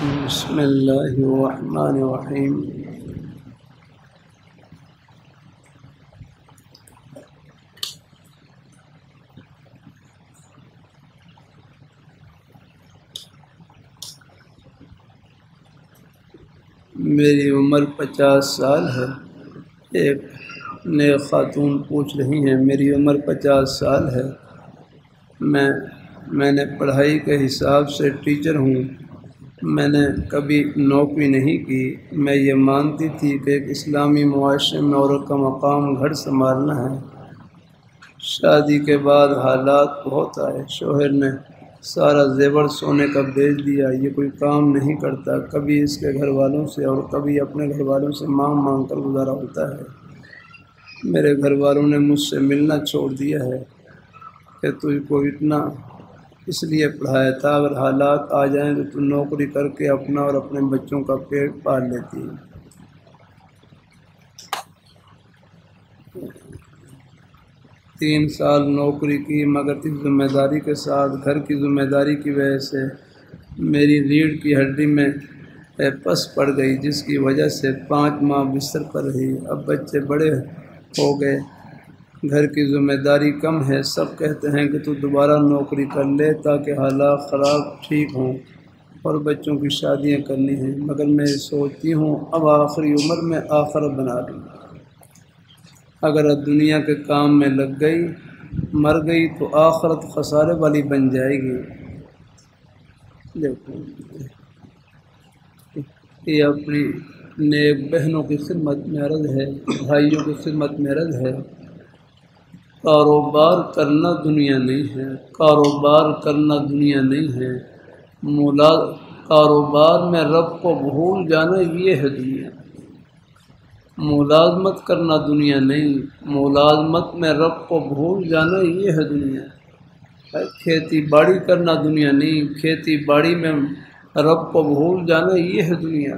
بسم اللہ الرحمن الرحیم۔ میری عمر 50 سال ہے۔ ایک نئے خاتون پوچھ رہی ہیں، میری عمر 50 سال ہے، میں نے پڑھائی کے حساب سے ٹیچر ہوں، میں نے کبھی نوکری نہیں کی۔ میں یہ مانتی تھی کہ ایک اسلامی معاشرے میں عورت کا مقام گھر سنبھالنا ہے۔ شادی کے بعد حالات بہت آئے، شوہر نے سارا زیور سونے کا بیچ دیا، یہ کوئی کام نہیں کرتا، کبھی اس کے گھر والوں سے اور کبھی اپنے گھر والوں سے مانگ کر گزارا ہوتا ہے۔ میرے گھر والوں نے مجھ سے ملنا چھوڑ دیا ہے کہ تجھ کو اتنا اس لیے پڑھایا تھا، اگر حالات آ جائیں تو نوکری کر کے اپنا اور اپنے بچوں کا پیٹ پال لیتی ہے۔ 3 سال نوکری کی، مگر اس ذمہ داری کے ساتھ، گھر کی ذمہ داری کی وجہ سے میری ریڑھ کی ہڈی میں پس پڑ گئی، جس کی وجہ سے 5 ماہ بستر پر رہی۔ اب بچے بڑے ہو گئے، گھر کی ذمہ داری کم ہے، سب کہتے ہیں کہ تو دوبارہ نوکری کر لے تاکہ حالات خراب ٹھیک ہوں اور بچوں کی شادیاں کرنی ہیں، مگر میں سوچتی ہوں اب آخری عمر میں آخرت بنا لوں۔ اگر اب دنیا کے کام میں لگ گئی، مر گئی تو آخرت خسارے والی بن جائے گی۔ دیکھو یہ اپنی نیک بہنوں کی خدمت میں عرض ہے، بھائیوں کی خدمت میں عرض ہے، کاروبار کرنا دنیا نہیں ہے، کاروبار کرنا دنیا نہیں ہے، کاروبار میں رب کو بھول جانا یہ ہے دنیا۔ ملازمت کرنا دنیا نہیں، ملازمت میں رب کو بھول جانا یہ ہے دنیا۔ کھیتی باڑی کرنا دنیا نہیں، کھیتی باڑی میں رب کو بھول جانا یہ ہے دنیا۔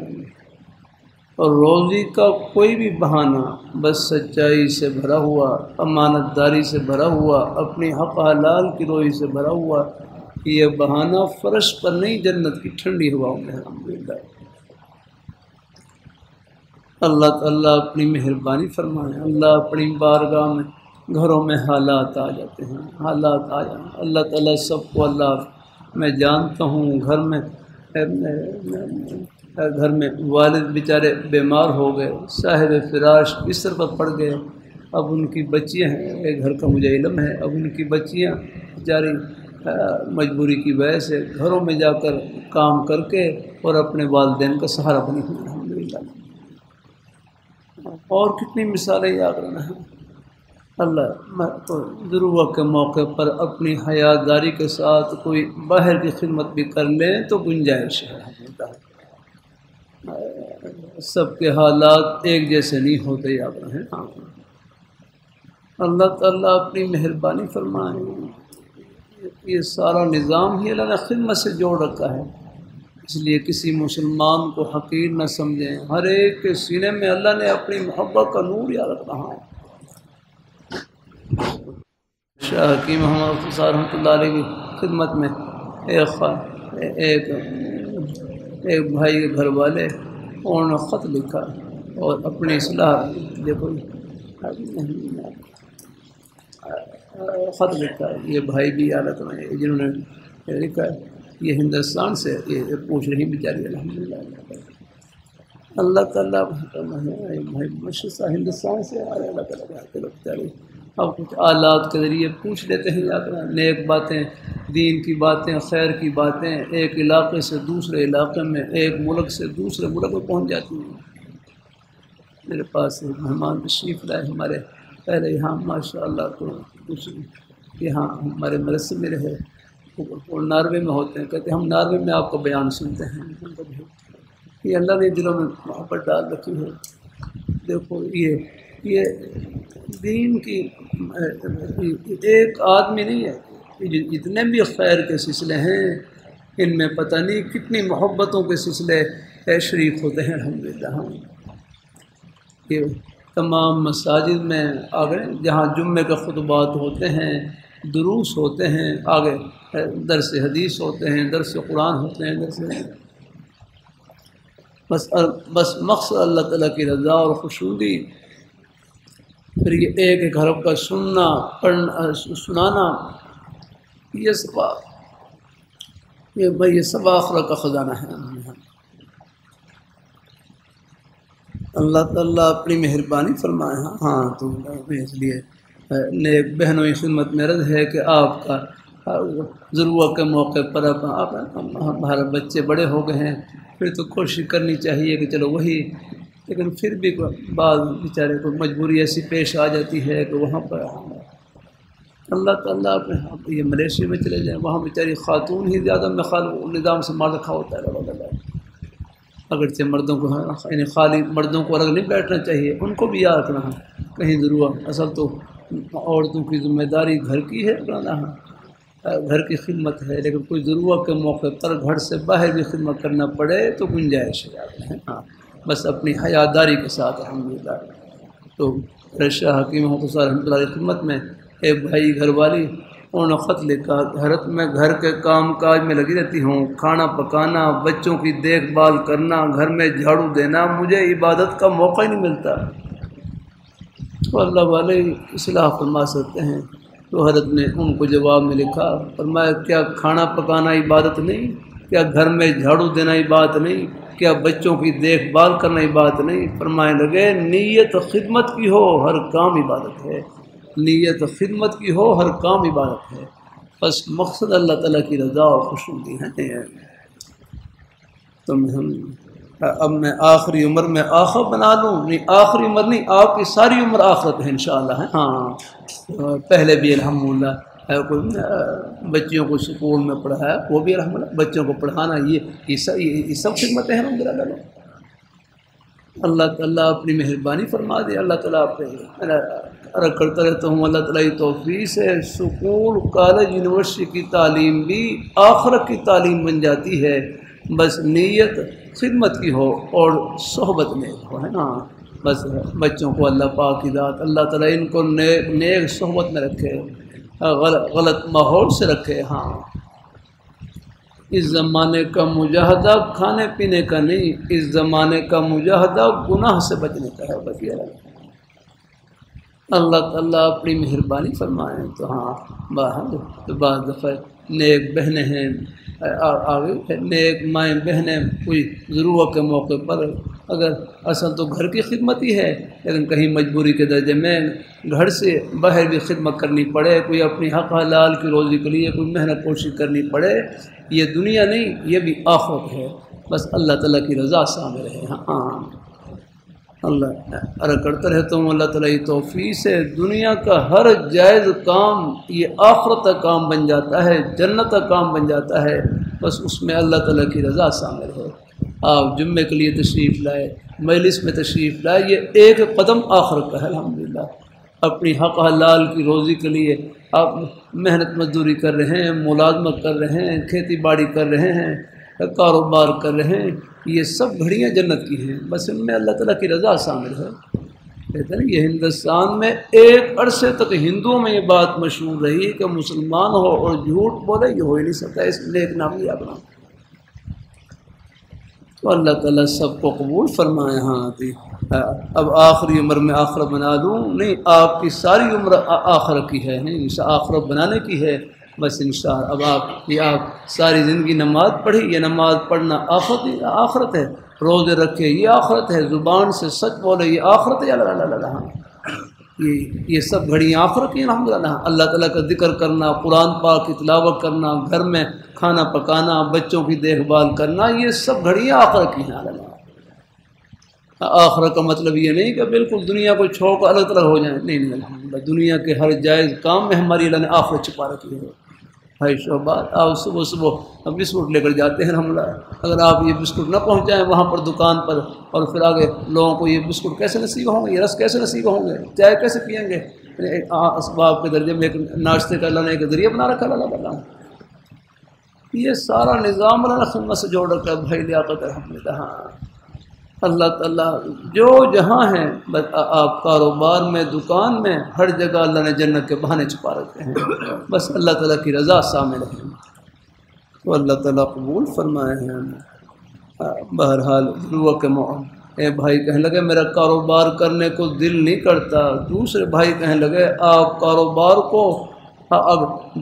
اور روزی کا کوئی بھی بہانہ بس سچائی سے بھرا ہوا، امانت داری سے بھرا ہوا، اپنی حق حلال کی روزی سے بھرا ہوا، یہ بہانہ فرش پر نہیں، جنت کی ٹھنڈی ہواؤں میں۔ الحمدللہ اللہ تعالیٰ اپنی مہربانی فرمائے۔ اللہ اپنی بارگاہ میں گھروں میں حالات آ جاتے ہیں، حالات آ جائیں، اللہ تعالیٰ سب کو، اللہ میں جانتا ہوں گھر میں والد بیچارے بیمار ہو گئے، صاحب فراش بستر پر پڑ گئے، اب ان کی بچیاں ہیں، گھر کا مجھے علم ہے، اب ان کی بچیاں بیچاری مجبوری کی وجہ سے گھروں میں جا کر کام کر کے اور اپنے والدین کا سہارا بنی ہوئی۔ الحمدللہ اور کتنی مثالیں یاد رہنا ہے۔ اللہ تو ضرورت کے موقع پر اپنی حیاداری کے ساتھ کوئی باہر کی خدمت بھی کر لیں تو گنجائش ہے۔ سب کے حالات ایک جیسے نہیں ہوتے، یاد رہیں۔ اللہ تعالیٰ اپنی مہربانی فرمائے۔ یہ سارا نظام ہی اللہ نے خدمت سے جوڑ رکھا ہے، اس لیے کسی مسلمان کو حقیر نہ سمجھیں، ہر ایک کے سینے میں اللہ نے اپنی محبت کا نور یاد رکھا ہے۔ شاہ حکیم محمد خسار رحمۃ اللہ علیہ کی خدمت میں ایک بھائی کے گھر والے انہوں نے خط لکھا اور اپنی اصلاح، دیکھو خط لکھا ہے، یہ بھائی بھی حالت میں جنہوں نے لکھا ہے، یہ ہندوستان سے یہ پوچھ رہی بیچاری۔ الحمدللہ اللہ تعالیٰ بھائی مشرقہ ہندوستان سے آ رہے، اللہ تعالیٰ اب کچھ آلات کے ذریعے پوچھ لیتے ہیں، یاد رہنا نیک باتیں، دین کی باتیں، خیر کی باتیں ایک علاقے سے دوسرے علاقے میں، ایک ملک سے دوسرے ملک میں پہنچ جاتی ہیں۔ میرے پاس ایک مہمان تشریف لائے ہمارے پہلے یہاں ماشاء اللہ، تو کچھ یہاں ہمارے مدرسے میں رہے، وہ ناروے میں ہوتے ہیں، کہتے ہیں ہم ناروے میں آپ کا بیان سنتے ہیں۔ یہ اللہ نے دلوں میں محبت ڈال رکھی ہے۔ دیکھو یہ دین کی ایک آدمی نہیں ہے، جتنے بھی خیر کے سلسلے ہیں ان میں پتہ نہیں کتنی محبتوں کے سلسلے شریک ہوتے ہیں۔ الحمدللہ یہ تمام مساجد میں آگے جہاں جمعے کے خطبات ہوتے ہیں، دروس ہوتے ہیں، آگے درس حدیث ہوتے ہیں، درس قرآن ہوتے ہیں، بس مقصد اللہ تعالیٰ کی رضا اور خوشنودی. پھر یہ ایک ایک حرف کا سننا پڑھنا سنانا یہ سب آخرت کا خزانہ ہے. اللہ تعالیٰ اپنی مہربانی فرمائے. ہاں تو اس لیے نیک بہنوں کی خدمت میں عرض ہے کہ آپ کا ضرورت کے موقع پر ہمارے بچے بڑے ہو گئے ہیں پھر تو کوشش کرنی چاہیے کہ چلو وہی، لیکن پھر بھی بعض بیچارے کو مجبوری ایسی پیش آ جاتی ہے کہ وہاں پر اللہ تعالیٰ یہ ملیشیا میں چلے جائیں، وہاں بیچاری خاتون ہی زیادہ نظام سے مار رکھا ہوتا ہے. اگرچہ مردوں کو یعنی خالی مردوں کو الگ نہیں بیٹھنا چاہیے، ان کو بھی یاد رکھنا کہیں ضرورت. اصل تو عورتوں کی ذمہ داری گھر کی ہے، گھر کی خدمت ہے، لیکن کوئی ضرورت کے موقع پر گھر سے باہر بھی خدمت کرنا پڑے تو گنجائش ہے. ہاں بس اپنی حیاداری کے ساتھ الحمدللہ. تو شاہ حکیم محمد رحمۃ اللہ کی خدمت میں ایک بھائی گھر والی انہوں نے خط لکھا، حضرت میں گھر کے کام کاج میں لگی رہتی ہوں، کھانا پکانا، بچوں کی دیکھ بھال کرنا، گھر میں جھاڑو دینا، مجھے عبادت کا موقع ہی نہیں ملتا. تو اللہ والے اصلاح فرما سکتے ہیں. تو حضرت نے ان کو جواب میں لکھا، فرمایا کیا کھانا پکانا عبادت نہیں؟ کیا گھر میں جھاڑو دینا عبادت نہیں؟ کیا بچوں کی دیکھ بھال کرنا عبادت نہیں؟ فرمائے لگے نیت خدمت کی ہو ہر کام عبادت ہے. نیت خدمت کی ہو ہر کام عبادت ہے. بس مقصد اللہ تعالیٰ کی رضا اور خوشنودی ہے. تو اب میں آخری عمر میں آخر بنا لوں؟ نہیں، آخری عمر نہیں، آپ کی ساری عمر آخرت ہے انشاءاللہ. ہاں پہلے بھی الحمدللہ بچیوں کو سکول میں پڑھایا، وہ بھی الحمدللہ بچوں کو پڑھانا یہ سب خدمتیں ہیں الحمدللہ. اللہ تعالیٰ اپنی مہربانی فرما دے. اللہ تعالیٰ آپ کرتا رہتا ہوں اللہ تعالیٰ کی توفیق سے سکول کالج یونیورسٹی کی تعلیم بھی آخرت کی تعلیم بن جاتی ہے. بس نیت خدمت کی ہو اور صحبت نیک ہو، ہے نا. بس بچوں کو اللہ پاک کی ذات اللہ تعالیٰ ان کو نیک صحبت میں رکھے، غلط ماحول سے رکھے. ہاں اس زمانے کا مجاہدہ کھانے پینے کا نہیں، اس زمانے کا مجاہدہ گناہ سے بچنے کا ہے. بس یہ اللہ تعالیٰ اپنی مہربانی فرمائیں. تو ہاں بعض دفعہ نیک بہنیں ہیں آگے نیک مائیں بہنیں کوئی ضرورت کے موقع پر اگر اصل تو گھر کی خدمت ہی ہے، لیکن کہیں مجبوری کے درجے میں گھر سے باہر بھی خدمت کرنی پڑے، کوئی اپنی حق حلال کی روزی کے لیے کوئی محنت کوشش کرنی پڑے، یہ دنیا نہیں یہ بھی آخرت ہے. بس اللہ تعالیٰ کی رضا شامل ہے. ہاں اللہ کرتا رہتا ہوں اللہ تعالیٰ کی توفیق سے دنیا کا ہر جائز کام یہ آخرت کا کام بن جاتا ہے، جنت کا کام بن جاتا ہے. بس اس میں اللہ تعالیٰ کی رضا شامل ہے. آپ جمعے کے لیے تشریف لائے، مجلس میں تشریف لائے، یہ ایک قدم آخرت کا ہے الحمدللہ. اپنی حق حلال کی روزی کے لیے آپ محنت مزدوری کر رہے ہیں، ملازمت کر رہے ہیں، کھیتی باڑی کر رہے ہیں، کاروبار کر رہے ہیں، یہ سب گھڑیاں جنت کی ہیں. بس ان میں اللہ تعالیٰ کی رضا شامل ہے. کہتے ہیں یہ ہندوستان میں ایک عرصے تک ہندوؤں میں یہ بات مشہور رہی کہ مسلمان ہو اور جھوٹ بولے یہ ہو ہی نہیں سکتا، اس لیے ایک نام لیا اپنا. تو اللہ تعالیٰ سب کو قبول فرمائے. ہاں اب آخری عمر میں آخرت بنا دوں؟ نہیں، آپ کی ساری عمر آخرت کی ہے، نہیں آخرت بنانے کی ہے. بس انشاءاللہ اب آپ ساری زندگی نماز پڑھی، یہ نماز پڑھنا آخرت ہے، روزے رکھے یہ آخرت ہے، زبان سے سچ بولے یہ آخرت ہے. اللہ یہ سب گھڑیاں آخرت کی الحمدللہ. اللہ تعالیٰ کا ذکر کرنا، قرآن پاک کی تلاوت کرنا، گھر میں کھانا پکانا، بچوں کی دیکھ بھال کرنا، یہ سب گھڑیاں آخرت کی ہیں. آخرت کا مطلب یہ نہیں کہ بالکل دنیا کو چھوڑ کر الگ الگ ہو جائیں، نہیں الحمدللہ دنیا کے ہر جائز کام میں ہماری اللہ نے آخرت چھپا رکھی ہے. بھائی شعبات آپ صبح بسکٹ لے کر جاتے ہیں الحمدللہ، اگر آپ یہ بسکٹ نہ پہنچائیں وہاں پر دکان پر اور پھر آگے لوگوں کو یہ بسکٹ کیسے نصیب ہوں گے، یہ رس کیسے نصیب ہوں گے، چائے کیسے پئیں گے. اسباب کے درجے میں ایک ناشتے کا اللہ نے ایک ذریعہ بنا رکھا اللہ تعالیٰ. یہ سارا نظام اللہ نے خدمت سے جوڑ رکھا ہے. بھائی لیاقت الحمدللہ. ہاں اللہ تعالیٰ جو جہاں ہیں آپ کاروبار میں، دکان میں، ہر جگہ اللہ نے جنت کے بہانے چھپا رکھے ہیں. بس اللہ تعالیٰ کی رضا شامل ہے. تو اللہ تعالیٰ قبول فرمائے ہیں. بہرحال بھائی کہنے لگے میرا کاروبار کرنے کو دل نہیں کرتا، دوسرے بھائی کہنے لگے آپ کاروبار کو اب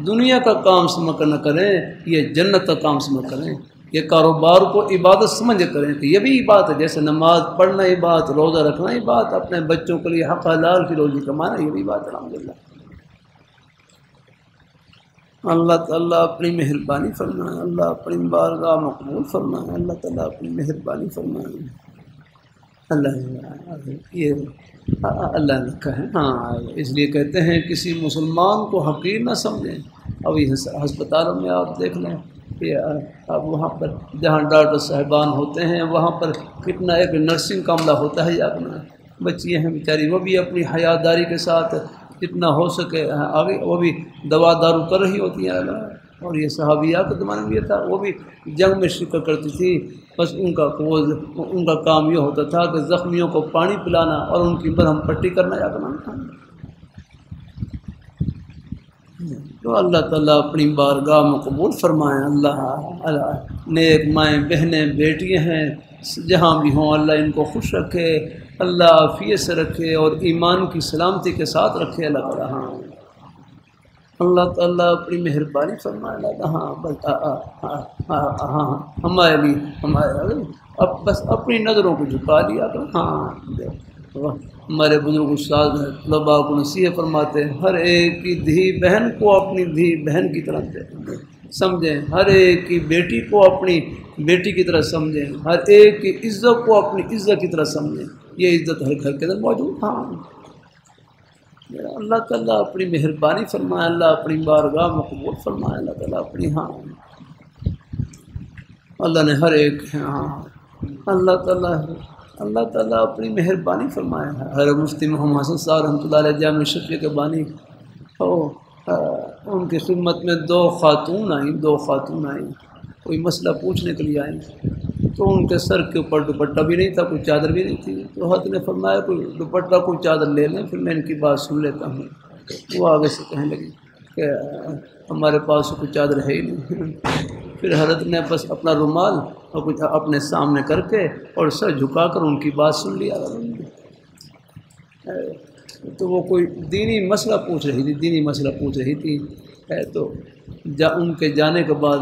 دنیا کا کام سمجھ کر نہ کریں، یہ جنت کا کام سمجھ کریں، یہ کاروبار کو عبادت سمجھ کریں کہ یہ بھی عبادت ہے، جیسے نماز پڑھنا عبادت، روزہ رکھنا عبادت، اپنے بچوں کے لیے حق حلال کی روزی کمانا یہ بھی عبادت ہے۔ الحمدللہ اللہ تعالیٰ اپنی مہربانی فرمائے، اللہ اپنی بارگاہ مقبول فرمائے، اللہ تعالیٰ اپنی مہربانی فرمائے۔ اللہ یہ اللہ نے کہا ہاں، اس لیے کہتے ہیں کسی مسلمان کو حقیر نہ سمجھیں۔ ابھی ہسپتالوں میں آپ دیکھ لیں کہ اب وہاں پر جہاں ڈاکٹر صاحبان ہوتے ہیں وہاں پر کتنا ایک نرسنگ کا عملہ ہوتا ہے، یا اپنا بچیاں ہیں بیچاری وہ بھی اپنی حیاداری کے ساتھ جتنا ہو سکے آگے وہ بھی دوا دارو کر رہی ہوتی ہیں۔ اور یہ صحابیہ کے زمانے میں یہ تھا، وہ بھی جنگ میں شرکت کرتی تھی، بس ان کا کام یہ ہوتا تھا کہ زخمیوں کو پانی پلانا اور ان کی مرہم پٹی کرنا یا بنانا تھا۔ تو اللہ تعالیٰ اپنی بارگاہ میں قبول فرمائیں۔ اللہ نیک مائیں بہنیں بیٹیاں ہیں جہاں بھی ہوں، اللہ ان کو خوش رکھے، اللہ عافیت سے رکھے اور ایمان کی سلامتی کے ساتھ رکھے اللہ تعالیٰ۔ ہاں اللہ تعالیٰ اپنی مہربانی فرمائے۔ ہاں ہمارے لیے اب بس اپنی نظروں کو جھکا دیا کرو۔ ہاں ہمارے بزرگ استاد ہیں، طلباء کو نصیحت فرماتے ہیں ہر ایک کی دھی بہن کو اپنی دھی بہن کی طرح سمجھیں، ہر ایک کی بیٹی کو اپنی بیٹی کی طرح سمجھیں، ہر ایک کی عزت کو اپنی عزت کی طرح سمجھیں۔ یہ عزت ہر گھر کے اندر موجود۔ ہاں اللہ تعالیٰ اپنی مہربانی فرمائے، اللہ اپنی بارگاہ مقبول فرمائے، اللہ تعالیٰ اپنی ہاں اللہ نے ہر ایک ہاں اللہ تعالیٰ اپنی مہربانی فرمائے۔ ہر مفتی محمد حسن صاحب رحمۃ اللہ علیہ جامع شفیع کے بانی ان کی خدمت میں دو خاتون آئیں، کوئی مسئلہ پوچھنے کے لیے آئیں، تو ان کے سر کے اوپر دوپٹہ بھی نہیں تھا، کوئی چادر بھی نہیں تھی، تو حضرت نے فرمایا کوئی دوپٹہ کوئی چادر لے لیں، پھر میں ان کی بات سن لیتا ہوں۔ وہ آگے سے کہنے لگی کہ ہمارے پاس کوئی چادر ہے ہی نہیں۔ پھر حضرت نے بس اپنا رومال اور کچھ اپنے سامنے کر کے اور سر جھکا کر ان کی بات سن لیا۔ تو وہ کوئی دینی مسئلہ پوچھ رہی تھی تو ان کے جانے کے بعد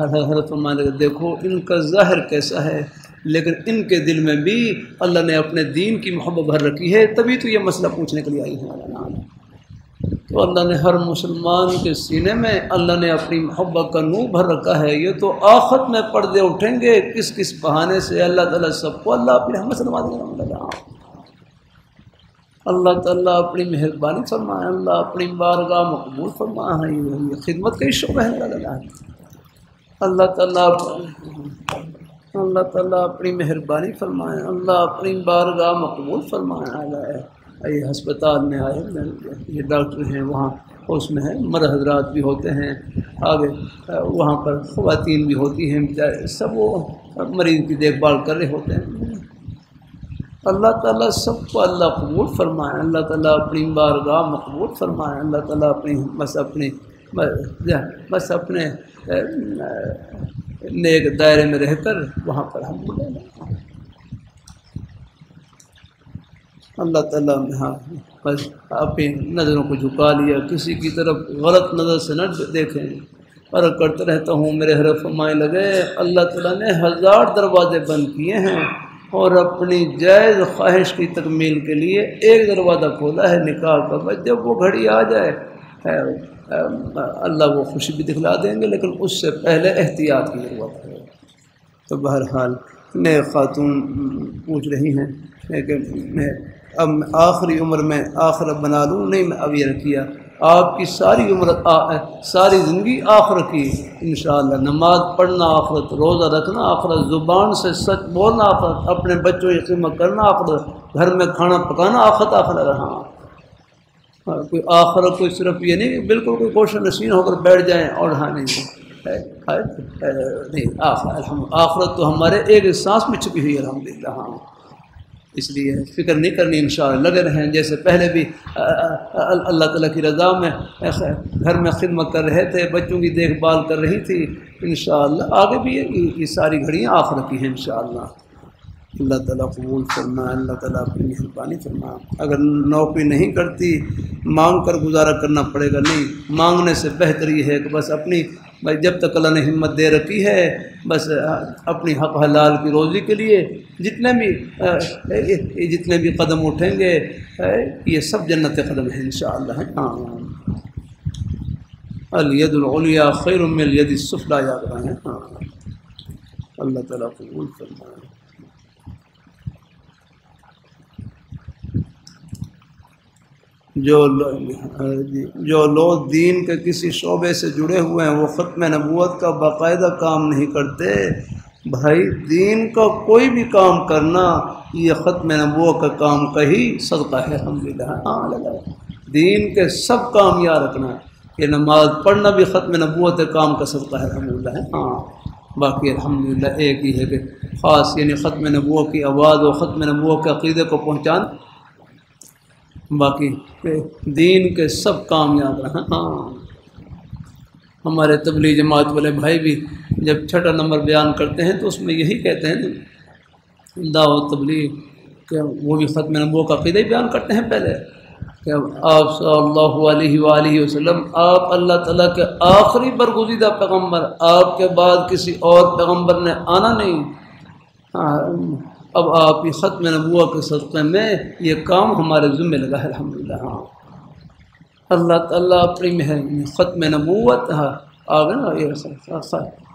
حضرت فرمانے لگے دیکھو ان کا ظاہر کیسا ہے، لیکن ان کے دل میں بھی اللہ نے اپنے دین کی محبت بھر رکھی ہے، تبھی تو یہ مسئلہ پوچھنے کے لیے آئی ہے۔ تو اللہ نے ہر مسلمان کے سینے میں اللہ نے اپنی محبت کا نور بھر رکھا ہے۔ یہ تو آخرت میں پردے اٹھیں گے کس بہانے سے، اللہ تعالیٰ سب کو اللہ اپنی رحمت سے نواز دے گا۔ اللہ تعالیٰ اپنی مہربانی فرمائے، اللہ اپنی بارگاہ مقبول فرمائے۔ یہ خدمت کا ہی شعبہ ہے۔ اللہ تعالیٰ اپنی مہربانی فرمائے، اللہ اپنی بارگاہ مقبول فرمائے۔ یہ ہسپتال میں آئے، یہ ڈاکٹر ہیں وہاں اس میں ہے، مرد حضرات بھی ہوتے ہیں، آگے وہاں پر خواتین بھی ہوتی ہیں، بیچارے سب وہ مریض کی دیکھ بھال کر رہے ہوتے ہیں۔ اللہ تعالیٰ سب کو اللہ قبول فرمائے، اللہ تعالیٰ اپنی بارگاہ مقبول فرمائے، اللہ تعالیٰ بس اپنے نیک دائرے میں رہ کر وہاں پر ہم اللہ تعالیٰ ہاں بس اپنی نظروں کو جھکا لیا، کسی کی طرف غلط نظر سے نہ دیکھیں۔ اور کرتے رہتا ہوں میرے حرف فرمائے لگے اللہ تعالیٰ نے 1000 دروازے بند کیے ہیں اور اپنی جائز خواہش کی تکمیل کے لیے ایک دروازہ کھولا ہے نکاح کا۔ بس جب وہ گھڑی آ جائے اللہ وہ خوشی بھی دکھلا دیں گے، لیکن اس سے پہلے احتیاط کی ضرورت ہے۔ تو بہرحال میں خاتون پوچھ رہی ہیں کہ میں اب آخری عمر میں آخرت بنا لوں، نہیں میں اب یہ نہ کیا، آپ کی ساری عمر ساری زندگی آخرت کی انشاءاللہ، نماز پڑھنا آخرت، روزہ رکھنا آخرت، زبان سے سچ بولنا آخرت، اپنے بچوں کی خدمت کرنا آخرت، گھر میں کھانا پکانا آخرت رہا۔ کوئی آخرت کوئی صرف یہ نہیں بالکل کوئی کوشش نشین ہو کر بیٹھ جائیں اور ہاں نہیں، آخرت تو ہمارے ایک سانس میں چھپی ہوئی ہے الحمدللہ۔ ہاں اس لیے فکر نہیں کرنی، انشاءاللہ لگے رہیں جیسے پہلے بھی اللہ تعالیٰ کی رضا میں گھر میں خدمت کر رہے تھے، بچوں کی دیکھ بھال کر رہی تھی، انشاءاللہ آگے بھی یہ ساری گھڑیاں آخرت کی ہیں انشاءاللہ۔ اللہ تعالیٰ قبول فرما، اللہ تعالیٰ اپنی مہربانی فرما۔ اگر نوکری نہیں کرتی مانگ کر گزارا کرنا پڑے گا، نہیں، مانگنے سے بہتر یہ ہے کہ بس اپنی بھائی جب تک اللہ نے ہمت دے رکھی ہے بس اپنی حق حلال کی روزی کے لیے جتنے بھی قدم اٹھیں گے یہ سب جنت قدم ہیں انشاءاللہ۔ ہاں، الید العلیٰ خیر من الید السفلیٰ یاد رہے۔ ہاں، اللہ تعالیٰ قبول فرمائے۔ جو لوگ دین کے کسی شعبے سے جڑے ہوئے ہیں وہ ختم نبوت کا باقاعدہ کام نہیں کرتے۔ بھائی دین کا کوئی بھی کام کرنا یہ ختم نبوت کا کام کا ہی صدقہ ہے، الحمدللہ۔ ہاں لگا دین کے سب کام یاد رکھنا ہے، یہ نماز پڑھنا بھی ختم نبوت کے کام کا صدقہ ہے، الحمدللہ۔ ہاں باقی الحمدللہ ایک ہی ہے کہ خاص یعنی ختم نبوت کی آواز و ختم نبوت کے عقیدے کو پہنچانا، باقی دین کے سب کام یاد رہنا۔ ہاں ہمارے تبلیغ جماعت والے بھائی بھی جب چھٹا نمبر بیان کرتے ہیں تو اس میں یہی کہتے ہیں دعوت تبلیغ کہ وہ بھی ختم نبوت کا عقیدہ ہی بیان کرتے ہیں پہلے کہ آپ صلی اللہ علیہ وآلہ وسلم آپ اللہ تعالیٰ کے آخری برگزیدہ پیغمبر، آپ کے بعد کسی اور پیغمبر نے آنا نہیں۔ ہاں اب آپ کی ختم نبوت کے صدقے میں یہ کام ہمارے ذمہ لگا ہے، الحمدللہ۔ ہاں اللہ تعالیٰ اپنی ختم نبوت آگے نا،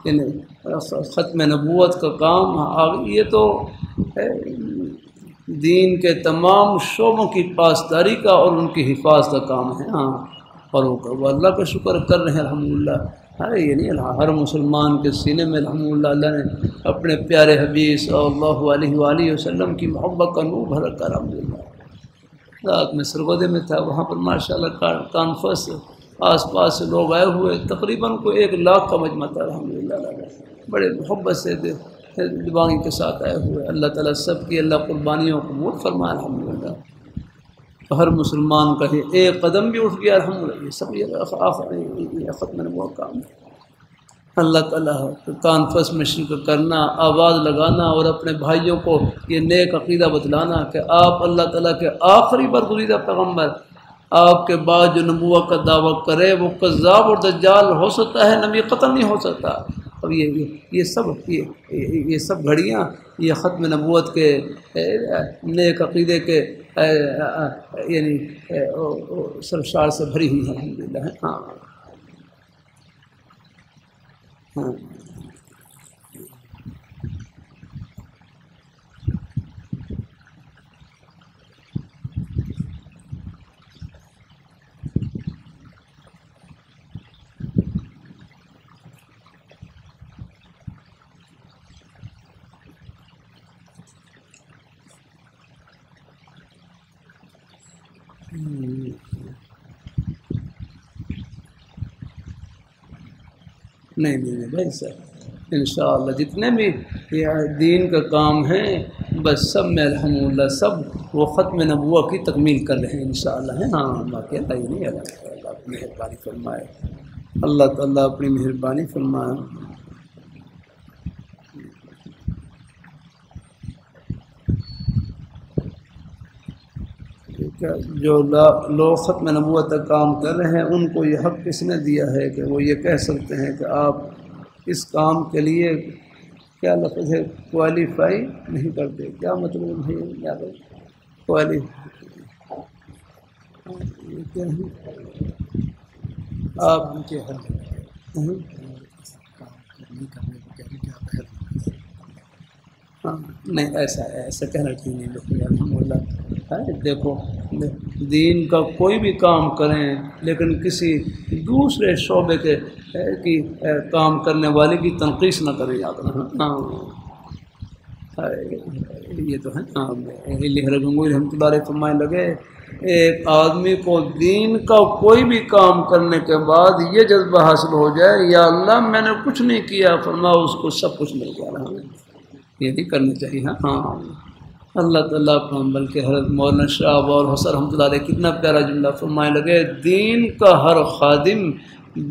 یعنی ختم نبوت کا کام آگے، یہ تو دین کے تمام شعبوں کی پاسداری کا اور ان کی حفاظت کا کام ہے۔ ہاں اور وہ اللہ کا شکر کر رہے ہیں الحمدللہ۔ یہ نہیں ہر مسلمان کے سینے میں الحمدللہ اللہ نے اپنے پیارے حبیب صلی اللہ علیہ وآلہ وسلم کی محبت کا نور بھر رکھا، الحمدللہ۔ رات میں سرگودے میں تھا، وہاں پر ماشاءاللہ کانفرنس آس پاس سے لوگ آئے ہوئے، تقریباً کوئی 1 لاکھ کا مجمع تھا، الحمدللہ۔ بڑے محبت سے دیوانگی کے ساتھ آئے ہوئے، اللہ تعالیٰ سب کی اللہ قربانیوں کو قبول فرمائے، الحمدللہ۔ ہر مسلمان کا یہ ایک قدم بھی اٹھ گیا، الحمدللہ، یہ سب یہ ختم نبوت کام ہے۔ اللہ تعالیٰ کانفرنس میں شرکت کرنا، آواز لگانا اور اپنے بھائیوں کو یہ نیک عقیدہ بتلانا کہ آپ اللہ تعالیٰ کے آخری برگزیدہ پیغمبر، آپ کے بعد جو نبوت کا دعویٰ کرے وہ کذاب اور دجال ہو سکتا ہے، نبی قتل نہیں ہو سکتا۔ اب یہ سب گھڑیاں یہ ختم نبوت کے نیک عقیدے کے یعنی سرشار سے بھری ہوئی ہیں، الحمدللہ۔ ہاں ہاں نہیں بھائی سر، انشاءاللہ جتنے بھی یہ دین کا کام ہیں بس سب میں الحمدللہ سب وہ ختم نبوت کی تکمیل کر رہے ہیں انشاءاللہ۔ ہاں باقی اللہ ہی نہیں، اللہ تعالیٰ اپنی مہربانی فرمائے، اللہ تعالیٰ اپنی مہربانی فرمائے۔ جو لوگ ختم نبوت کا کام کر رہے ہیں ان کو یہ حق کس نے دیا ہے کہ وہ یہ کہہ سکتے ہیں کہ آپ اس کام کے لیے کیا لفظ ہے کوالیفائی نہیں کرتے؟ کیا مطلب ہے یاد ہے آپ کے ہاں نہیں ایسا کہنا ٹھیک نہیں، لیکن الحمدللہ دیکھو دین کا کوئی بھی کام کریں لیکن کسی دوسرے شعبے کی کام کرنے والے کی تنقیص نہ کریں، یاد رکھنا۔ ہاں یہ تو ہے نا، گنگوئی رحمۃ اللہ علیہ فرمائے لگے ایک آدمی کو دین کا کوئی بھی کام کرنے کے بعد یہ جذبہ حاصل ہو جائے یا اللہ میں نے کچھ نہیں کیا، فرما اس کو سب کچھ مل گیا، یہ نہیں کرنا چاہیے۔ ہاں اللہ تعالیٰ اپنا بلکہ حضرت مولانا شاہ اور حسن رحمۃ اللہ علیہ کتنا پیارا جملہ فرمائے لگے، دین کا ہر خادم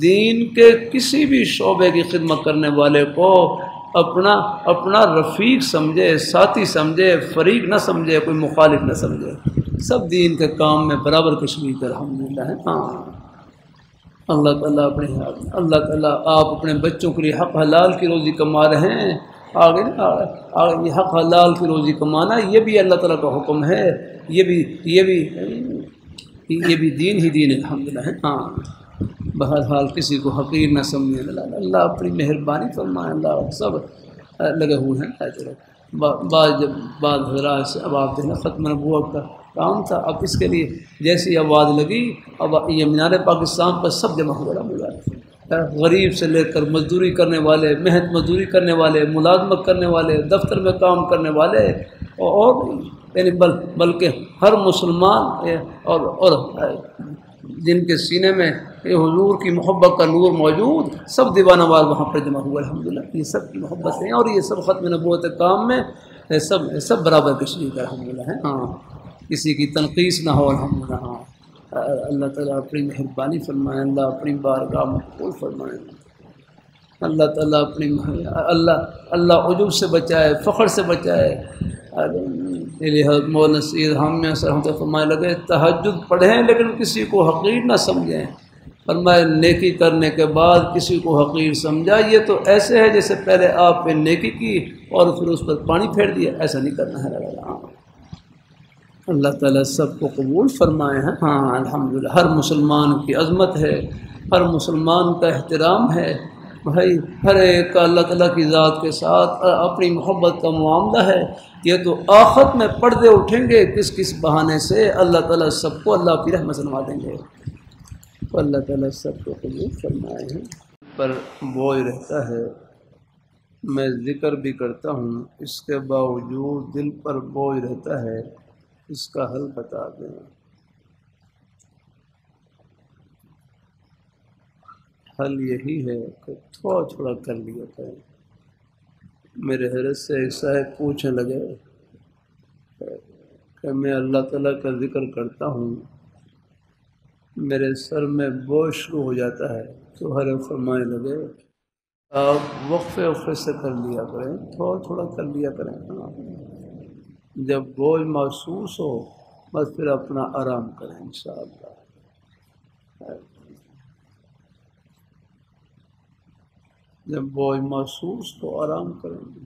دین کے کسی بھی شعبے کی خدمت کرنے والے کو اپنا رفیق سمجھے، ساتھی سمجھے، فریق نہ سمجھے، کوئی مخالف نہ سمجھے، سب دین کے کام میں برابر کے شریک الحمدللہ ہے۔ ہاں اللہ تعالیٰ آپ اپنے بچوں کے لیے حق حلال کی روزی کما رہے ہیں، آگے یہ حق حلال کی روزی کمانا یہ بھی اللہ تعالیٰ کا حکم ہے، یہ بھی دین ہی دین الحمدللہ ہے۔ ہاں بہرحال کسی کو حقیر نہ سمجھے، اللہ اپنی مہربانی فرمائے، اللہ سب لگے ہوئے ہیں۔ بعض حضرات سے اب آپ دیکھنا ختم نبوت کا کام تھا، اب اس کے لیے جیسی آواز لگی اب یہ مینار پاکستان پر سب جمع ہو رہا، غریب سے لے کر مزدوری کرنے والے، محنت مزدوری کرنے والے، ملازمت کرنے والے، دفتر میں کام کرنے والے، اور یعنی بلکہ ہر مسلمان اور جن کے سینے میں یہ حضور کی محبت کا نور موجود، سب دیوانہ واز وہاں پر جمع ہوئے الحمدللہ۔ یہ سب کی محبت ہیں اور یہ سب ختم نبوت کام میں سب برابر کے شریک الحمدللہ ہے۔ ہاں کسی کی تنقیص نہ ہو الحمدللہ۔ ہاں اللہ تعالیٰ اپنی مہربانی فرمائے، اللہ اپنی بارگاہ میں قبول فرمائے، اللہ تعالیٰ اپنی اللہ عجب سے بچائے، فخر سے بچائے۔ حضرت مولانا سید حامیہ سے رحمۃ اللہ فرمائے لگے تہجد پڑھیں لیکن کسی کو حقیر نہ سمجھیں، فرمائے نیکی کرنے کے بعد کسی کو حقیر سمجھا یہ تو ایسے ہے جیسے پہلے آپ پہ نیکی کی اور پھر اس پر پانی پھیر دیا، ایسا نہیں کرنا ہے۔ اللہ تعالیٰ سب کو قبول فرمائے ہیں۔ ہاں الحمدللہ ہر مسلمان کی عظمت ہے، ہر مسلمان کا احترام ہے بھائی، ہر ایک کا اللہ تعالیٰ کی ذات کے ساتھ اپنی محبت کا معاملہ ہے۔ یہ تو آخرت میں پردے اٹھیں گے کس بہانے سے، اللہ تعالیٰ سب کو اللہ کی رحمت سنوا دیں گے، تو اللہ تعالیٰ سب کو قبول فرمائے ہیں۔ پر بوجھ رہتا ہے، میں ذکر بھی کرتا ہوں اس کے باوجود دل پر بوجھ رہتا ہے، اس کا حل بتا دیں۔ حل یہی ہے کہ تھوڑا تھوڑا کر لیا کریں۔ میرے حضرت سے ایک صاحب پوچھنے لگے کہ میں اللہ تعالیٰ کا ذکر کرتا ہوں، میرے سر میں بوجھ شروع ہو جاتا ہے، تو حضرت فرمانے لگے آپ وقفے سے کر لیا کریں، تھوڑا تھوڑا کر لیا کریں۔ جب بوجھ محسوس ہو بس پھر اپنا آرام کریں انشاءاللہ۔ جب بوجھ محسوس تو آرام کریں گے۔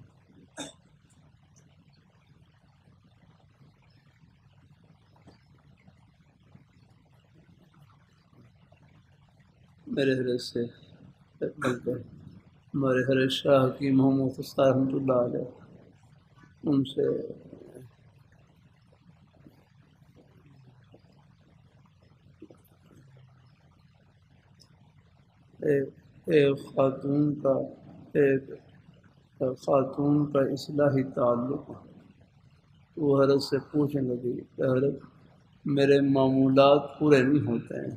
میرے حضرت سے بلکہ ہمارے حضرت شاہ کی محمد فسطہ رحمۃ اللہ علیہ، ان سے ایک خاتون کا اصلاحی تعلق، وہ حضرت سے پوچھنے لگی کہ حضرت میرے معمولات پورے نہیں ہوتے ہیں،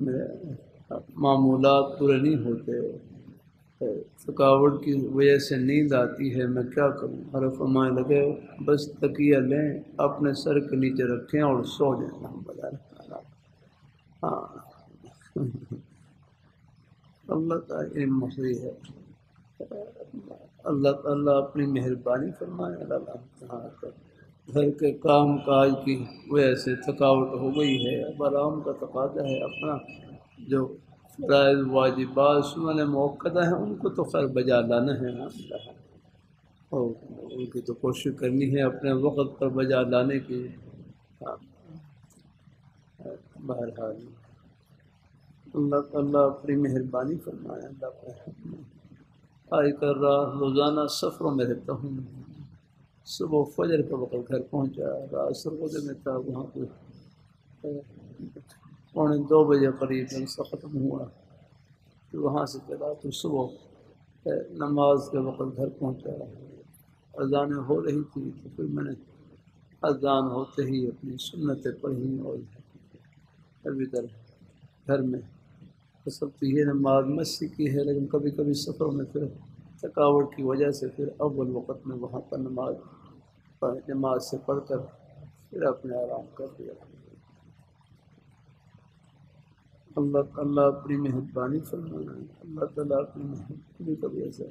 میرے معمولات پورے نہیں ہوتے، تھکاوٹ کی وجہ سے نیند آتی ہے، میں کیا کروں؟ حضرت فرمانے لگے بس تکیہ لیں، اپنے سر کے نیچے رکھیں اور سو جائیں۔ ہاں اللہ تعالیٰ مسئلہ ہے، اللہ تعالیٰ اپنی مہربانی فرمائے۔ اللہ گھر کے کام کاج کی وجہ سے تھکاوٹ ہو گئی ہے، اب آرام کا تقاضا ہے، اپنا جو فرائض واجبات سنن موقدہ ہیں ان کو تو خیر بجا لانا ہے، اور ان کی تو کوشش کرنی ہے اپنے وقت پر بجا لانے کی۔ بہرحال اللہ اپنی مہربانی فرمائے۔ اللہ آج کل روزانہ سفروں میں رہتا ہوں، صبح فجر کے وقت گھر پہنچا، رات سرگودے میں تھا، وہاں پہ 1:45 بجے قریب جلسہ ختم ہوا، پھر وہاں سے چلا تو صبح نماز کے وقت گھر پہنچا، اذانیں ہو رہی تھی، تو پھر میں نے اذان ہوتے ہی اپنی سنتیں پڑھیں، اور ابھی تک گھر میں سب تو یہ نماز مسجد کی ہے، لیکن کبھی کبھی سفر میں پھر تھکاوٹ کی وجہ سے پھر اول وقت میں وہاں پر نماز سے پڑھ کر پھر اپنے آرام کر دیا۔ اللہ اپنی مہربانی فرمائے، اللہ تعالیٰ اپنی مہربانی کبھی ایسا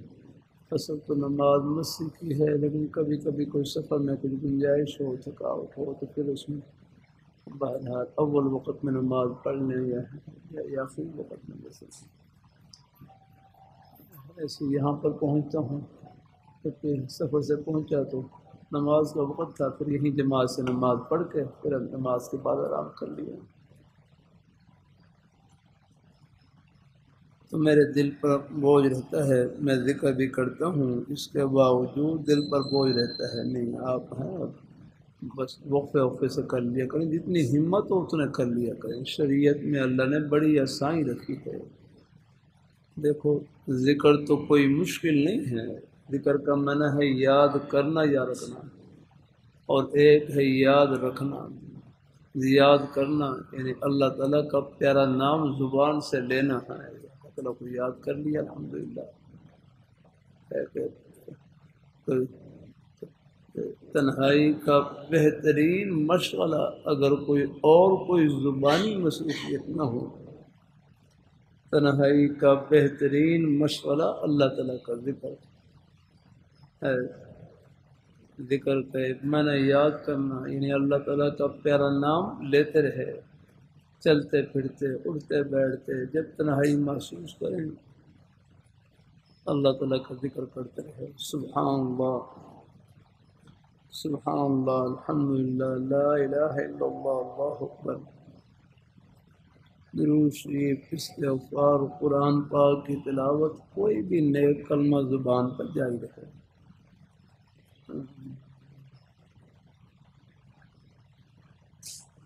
اصل تو نماز مسجد کی ہے، لیکن کبھی کبھی کوئی سفر میں کچھ گنجائش ہو، تھکاوٹ ہو، تو پھر اس میں بہرحال اول وقت میں نماز پڑھنے یا آخری وقت میں جیسے ایسے یہاں پر پہنچتا ہوں تو پھر سفر سے پہنچا تو نماز کا وقت تھا، پھر یہیں جماعت سے نماز پڑھ کے پھر نماز کے بعد آرام کر لیا۔ تو میرے دل پر بوجھ رہتا ہے، میں ذکر بھی کرتا ہوں، اس کے باوجود دل پر بوجھ رہتا ہے، نہیں آپ ہیں بس وقفے سے کر لیا کریں، جتنی ہمت ہو اتنا کر لیا کریں۔ شریعت میں اللہ نے بڑی آسانی رکھی ہے۔ دیکھو ذکر تو کوئی مشکل نہیں ہے، ذکر کا معنی ہے یاد کرنا یا رکھنا، اور ایک ہے یاد رکھنا۔ یاد کرنا یعنی اللہ تعالیٰ کا پیارا نام زبان سے لینا ہے، اللہ تعالیٰ کو یاد کر لیا الحمدللہ۔ تنہائی کا بہترین مشغلہ اگر کوئی زبانی مصروفیت نہ ہو، تنہائی کا بہترین مشغلہ اللہ تعالیٰ کا ذکر ہے۔ ذکر کا معنی یاد کرنا یعنی اللہ تعالیٰ کا پیارا نام لیتے رہے، چلتے پھرتے اٹھتے بیٹھتے، جب تنہائی محسوس کریں اللہ تعالیٰ کا ذکر کرتے رہے۔ سبحان اللہ، سبحان اللہ، الحمدللہ، لا الہ الا اللہ، اللہ اکبر، درود شریف، استغفار، قرآن پاک کی تلاوت، کوئی بھی نیک کلمہ زبان پر جاری رہے۔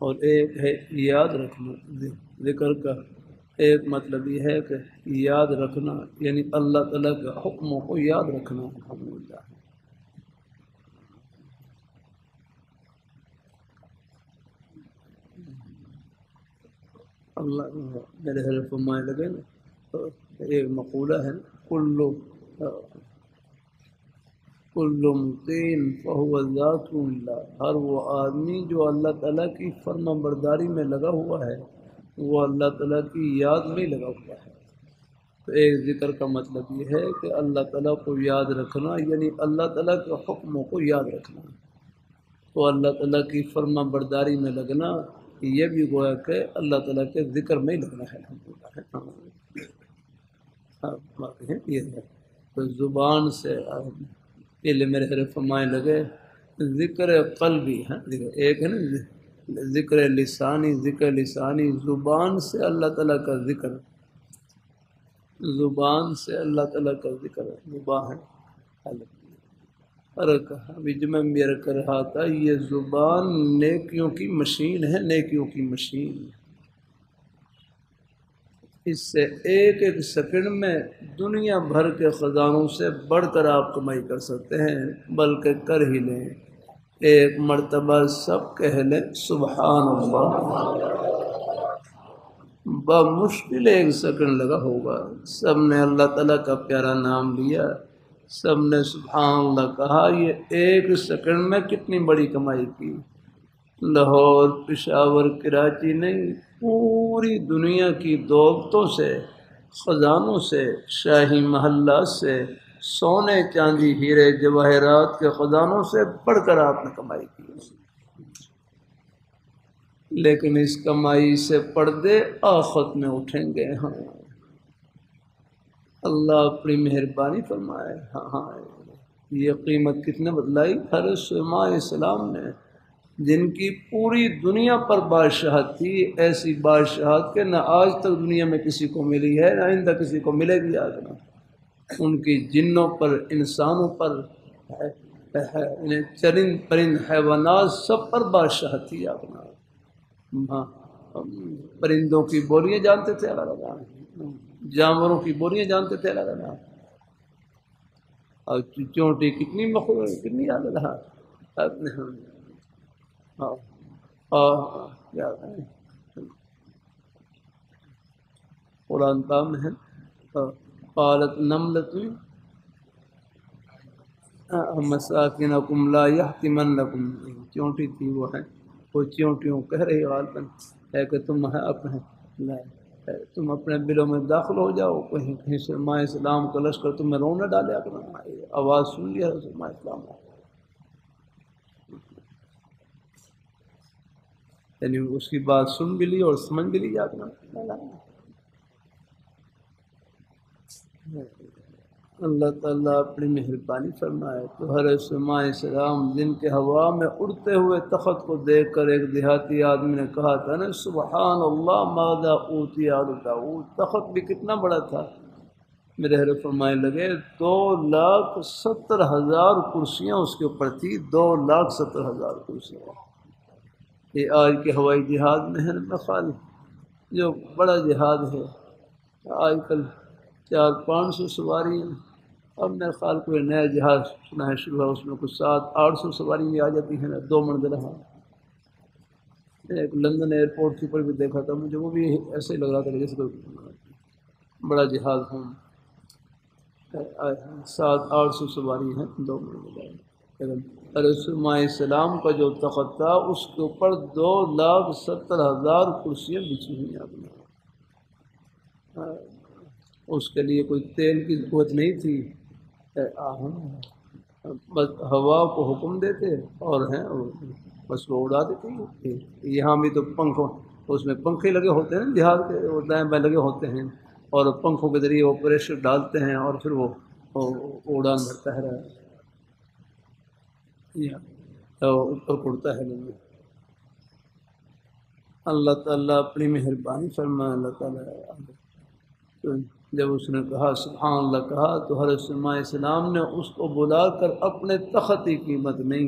اور ایک ہے یاد رکھنا، ذکر کا ایک مطلب یہ ہے کہ یاد رکھنا یعنی اللہ تعالیٰ کے حکموں کو یاد رکھنا۔ الحمدللہ اللہ میرے حلف فرمائے لگے نا، تو ایک مقولہ ہے کل مطیع فہو ذاکر اللہ، ہر وہ آدمی جو اللہ تعالیٰ کی فرما برداری میں لگا ہوا ہے وہ اللہ تعالیٰ کی یاد میں لگا ہوا ہے۔ تو ایک ذکر کا مطلب یہ ہے کہ اللہ تعالیٰ کو یاد رکھنا یعنی اللہ تعالیٰ کے حکموں کو یاد رکھنا، تو اللہ تعالیٰ کی فرما برداری میں لگنا یہ بھی گویا کہ اللہ تعالیٰ کے ذکر میں ہی لگنا ہے۔ الحمدللہ یہ ہے تو زبان سے پہلے میرے حضرت فرمائے لگے ذکر قلبی ہے، ایک ہے نا ذکر لسانی، زبان سے اللہ تعالیٰ کا ذکر، زبان سے اللہ تعالیٰ کا ذکر زبان ہے۔ ابھی جو میں میرا کر رہا تھا یہ زبان نیکیوں کی مشین ہے، نیکیوں کی مشین، اس سے ایک ایک سیکنڈ میں دنیا بھر کے خزانوں سے بڑھ کر آپ کمائی کر سکتے ہیں، بلکہ کر ہی لیں۔ ایک مرتبہ سب کہہ لیں سبحان اللہ، بمشکل ایک سیکنڈ لگا ہوگا، سب نے اللہ تعالیٰ کا پیارا نام لیا، سب نے سبحان اللہ کہا، یہ ایک سیکنڈ میں کتنی بڑی کمائی کی۔ لاہور، پشاور، کراچی نہیں، پوری دنیا کی دولتوں سے، خزانوں سے، شاہی محلات سے، سونے چاندی ہیرے جواہرات کے خزانوں سے بڑھ کر آپ نے کمائی کی، لیکن اس کمائی سے پردے آخرت میں اٹھیں گے۔ ہاں اللہ اپنی مہربانی فرمائے۔ ہاں یہ قیمت کتنے بتلائی حضرت سلیمان علیہ السلام نے، جن کی پوری دنیا پر بادشاہت تھی، ایسی بادشاہت کہ نہ آج تک دنیا میں کسی کو ملی ہے، نہ آئندہ کسی کو ملے گی آگے۔ ان کی جنوں پر، انسانوں پر، چرند پرند حیوانات سب پر بادشاہت تھی آپ نے۔ پرندوں کی بولیاں جانتے تھے اللہ تعالیٰ، جانوروں کی بولیاں جانتے تھے اللہ تعالیٰ، اور چونٹی کتنی مخلوق کتنی یاد رہا قرآن پاک میں ہے قالت نملۃ مساکنکم لا یحتمنکم، چونٹی تھی وہ ہے، وہ چونٹیوں کہہ رہی غالباً ہے کہ تم تم اپنے بلوں میں داخل ہو جاؤ، کہیں کہیں سے ماں اسلام کا لشکر تمہیں رو نہ ڈالے اپنا۔ آواز سن لیا رسول ماں اسلام نے، یعنی اس کی بات سن بھی لی اور سمجھ بھی لی آپ نے۔ اللہ تعالیٰ اپنی مہربانی فرمائے تو حضرت ماء السلام جن کے ہوا میں اڑتے ہوئے تخت کو دیکھ کر ایک دیہاتی آدمی نے کہا تھا نا سبحان اللہ ماذا اوتی آل داؤد، تخت بھی کتنا بڑا تھا، میرے حضرت فرمانے لگے 2,70,000 کرسیاں اس کے اوپر تھی، 2,70,000 کرسیاں۔ یہ آج کے ہوائی جہاز میں ہے نا خال جو بڑا جہاز ہے، آج کل 400-500 سواری ہیں، اب میرے خیال کوئی نیا جہاز سنا ہے شروع ہے، اس میں کچھ 700-800 سواری بھی آ جاتی ہیں نا، 2 منزلہ ہے۔ ایک لندن ایئرپورٹ کے اوپر بھی دیکھا تھا مجھے، وہ بھی ایسے ہی لگ رہا تھا جیسے کوئی بڑا جہاز ہوں، 700-800 سواری ہیں، 2 منزلہ۔ رسول ماء السلام کا جو تخت تھا اس کے اوپر 2,70,000 کرسیاں بچھی ہوئی ہیں۔ اس کے لیے کوئی تیل کی ضرورت نہیں تھی، بس ہوا کو حکم دیتے اور ہیں بس وہ اڑا دیتے۔ یہاں بھی تو پنکھوں، اس میں پنکھے لگے ہوتے ہیں جہاز کے، وہ دائیں بائیں لگے ہوتے ہیں اور پنکھوں کے ذریعے وہ پریشر ڈالتے ہیں اور پھر وہ اڑان بھرتا ہے اوپر اڑتا ہے۔ اللہ تعالیٰ اپنی مہربانی فرمائے۔ اللہ تعالیٰ جب اس نے کہا سبحان اللہ کہا تو حضرت ماء السلام نے اس کو بلا کر اپنے تخت کی قیمت نہیں،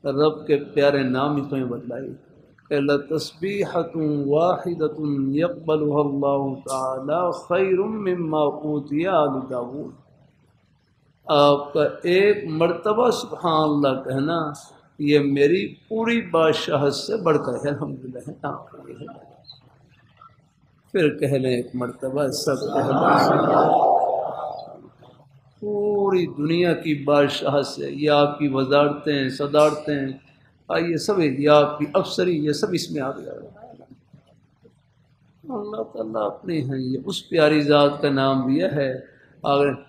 رب کے پیارے نام ہی تمہیں بتلائی کہ لتسبیحۃ واحدۃ یقبلها اللہ تعالی خیر مما اوتی آل داؤد، آپ کا ایک مرتبہ سبحان اللہ کہنا یہ میری پوری بادشاہت سے بڑھ کر ہے، الحمدللہ۔ پھر کہہ لیں ایک مرتبہ سب کہہ لیں پوری دنیا کی بادشاہت سے، یہ آپ کی وزارتیں صدارتیں یہ سب، یہ آپ کی افسری، یہ سب اس میں آ گیا۔ اللہ تعالیٰ اپنے ہیں، یہ اس پیاری ذات کا نام بھی ہے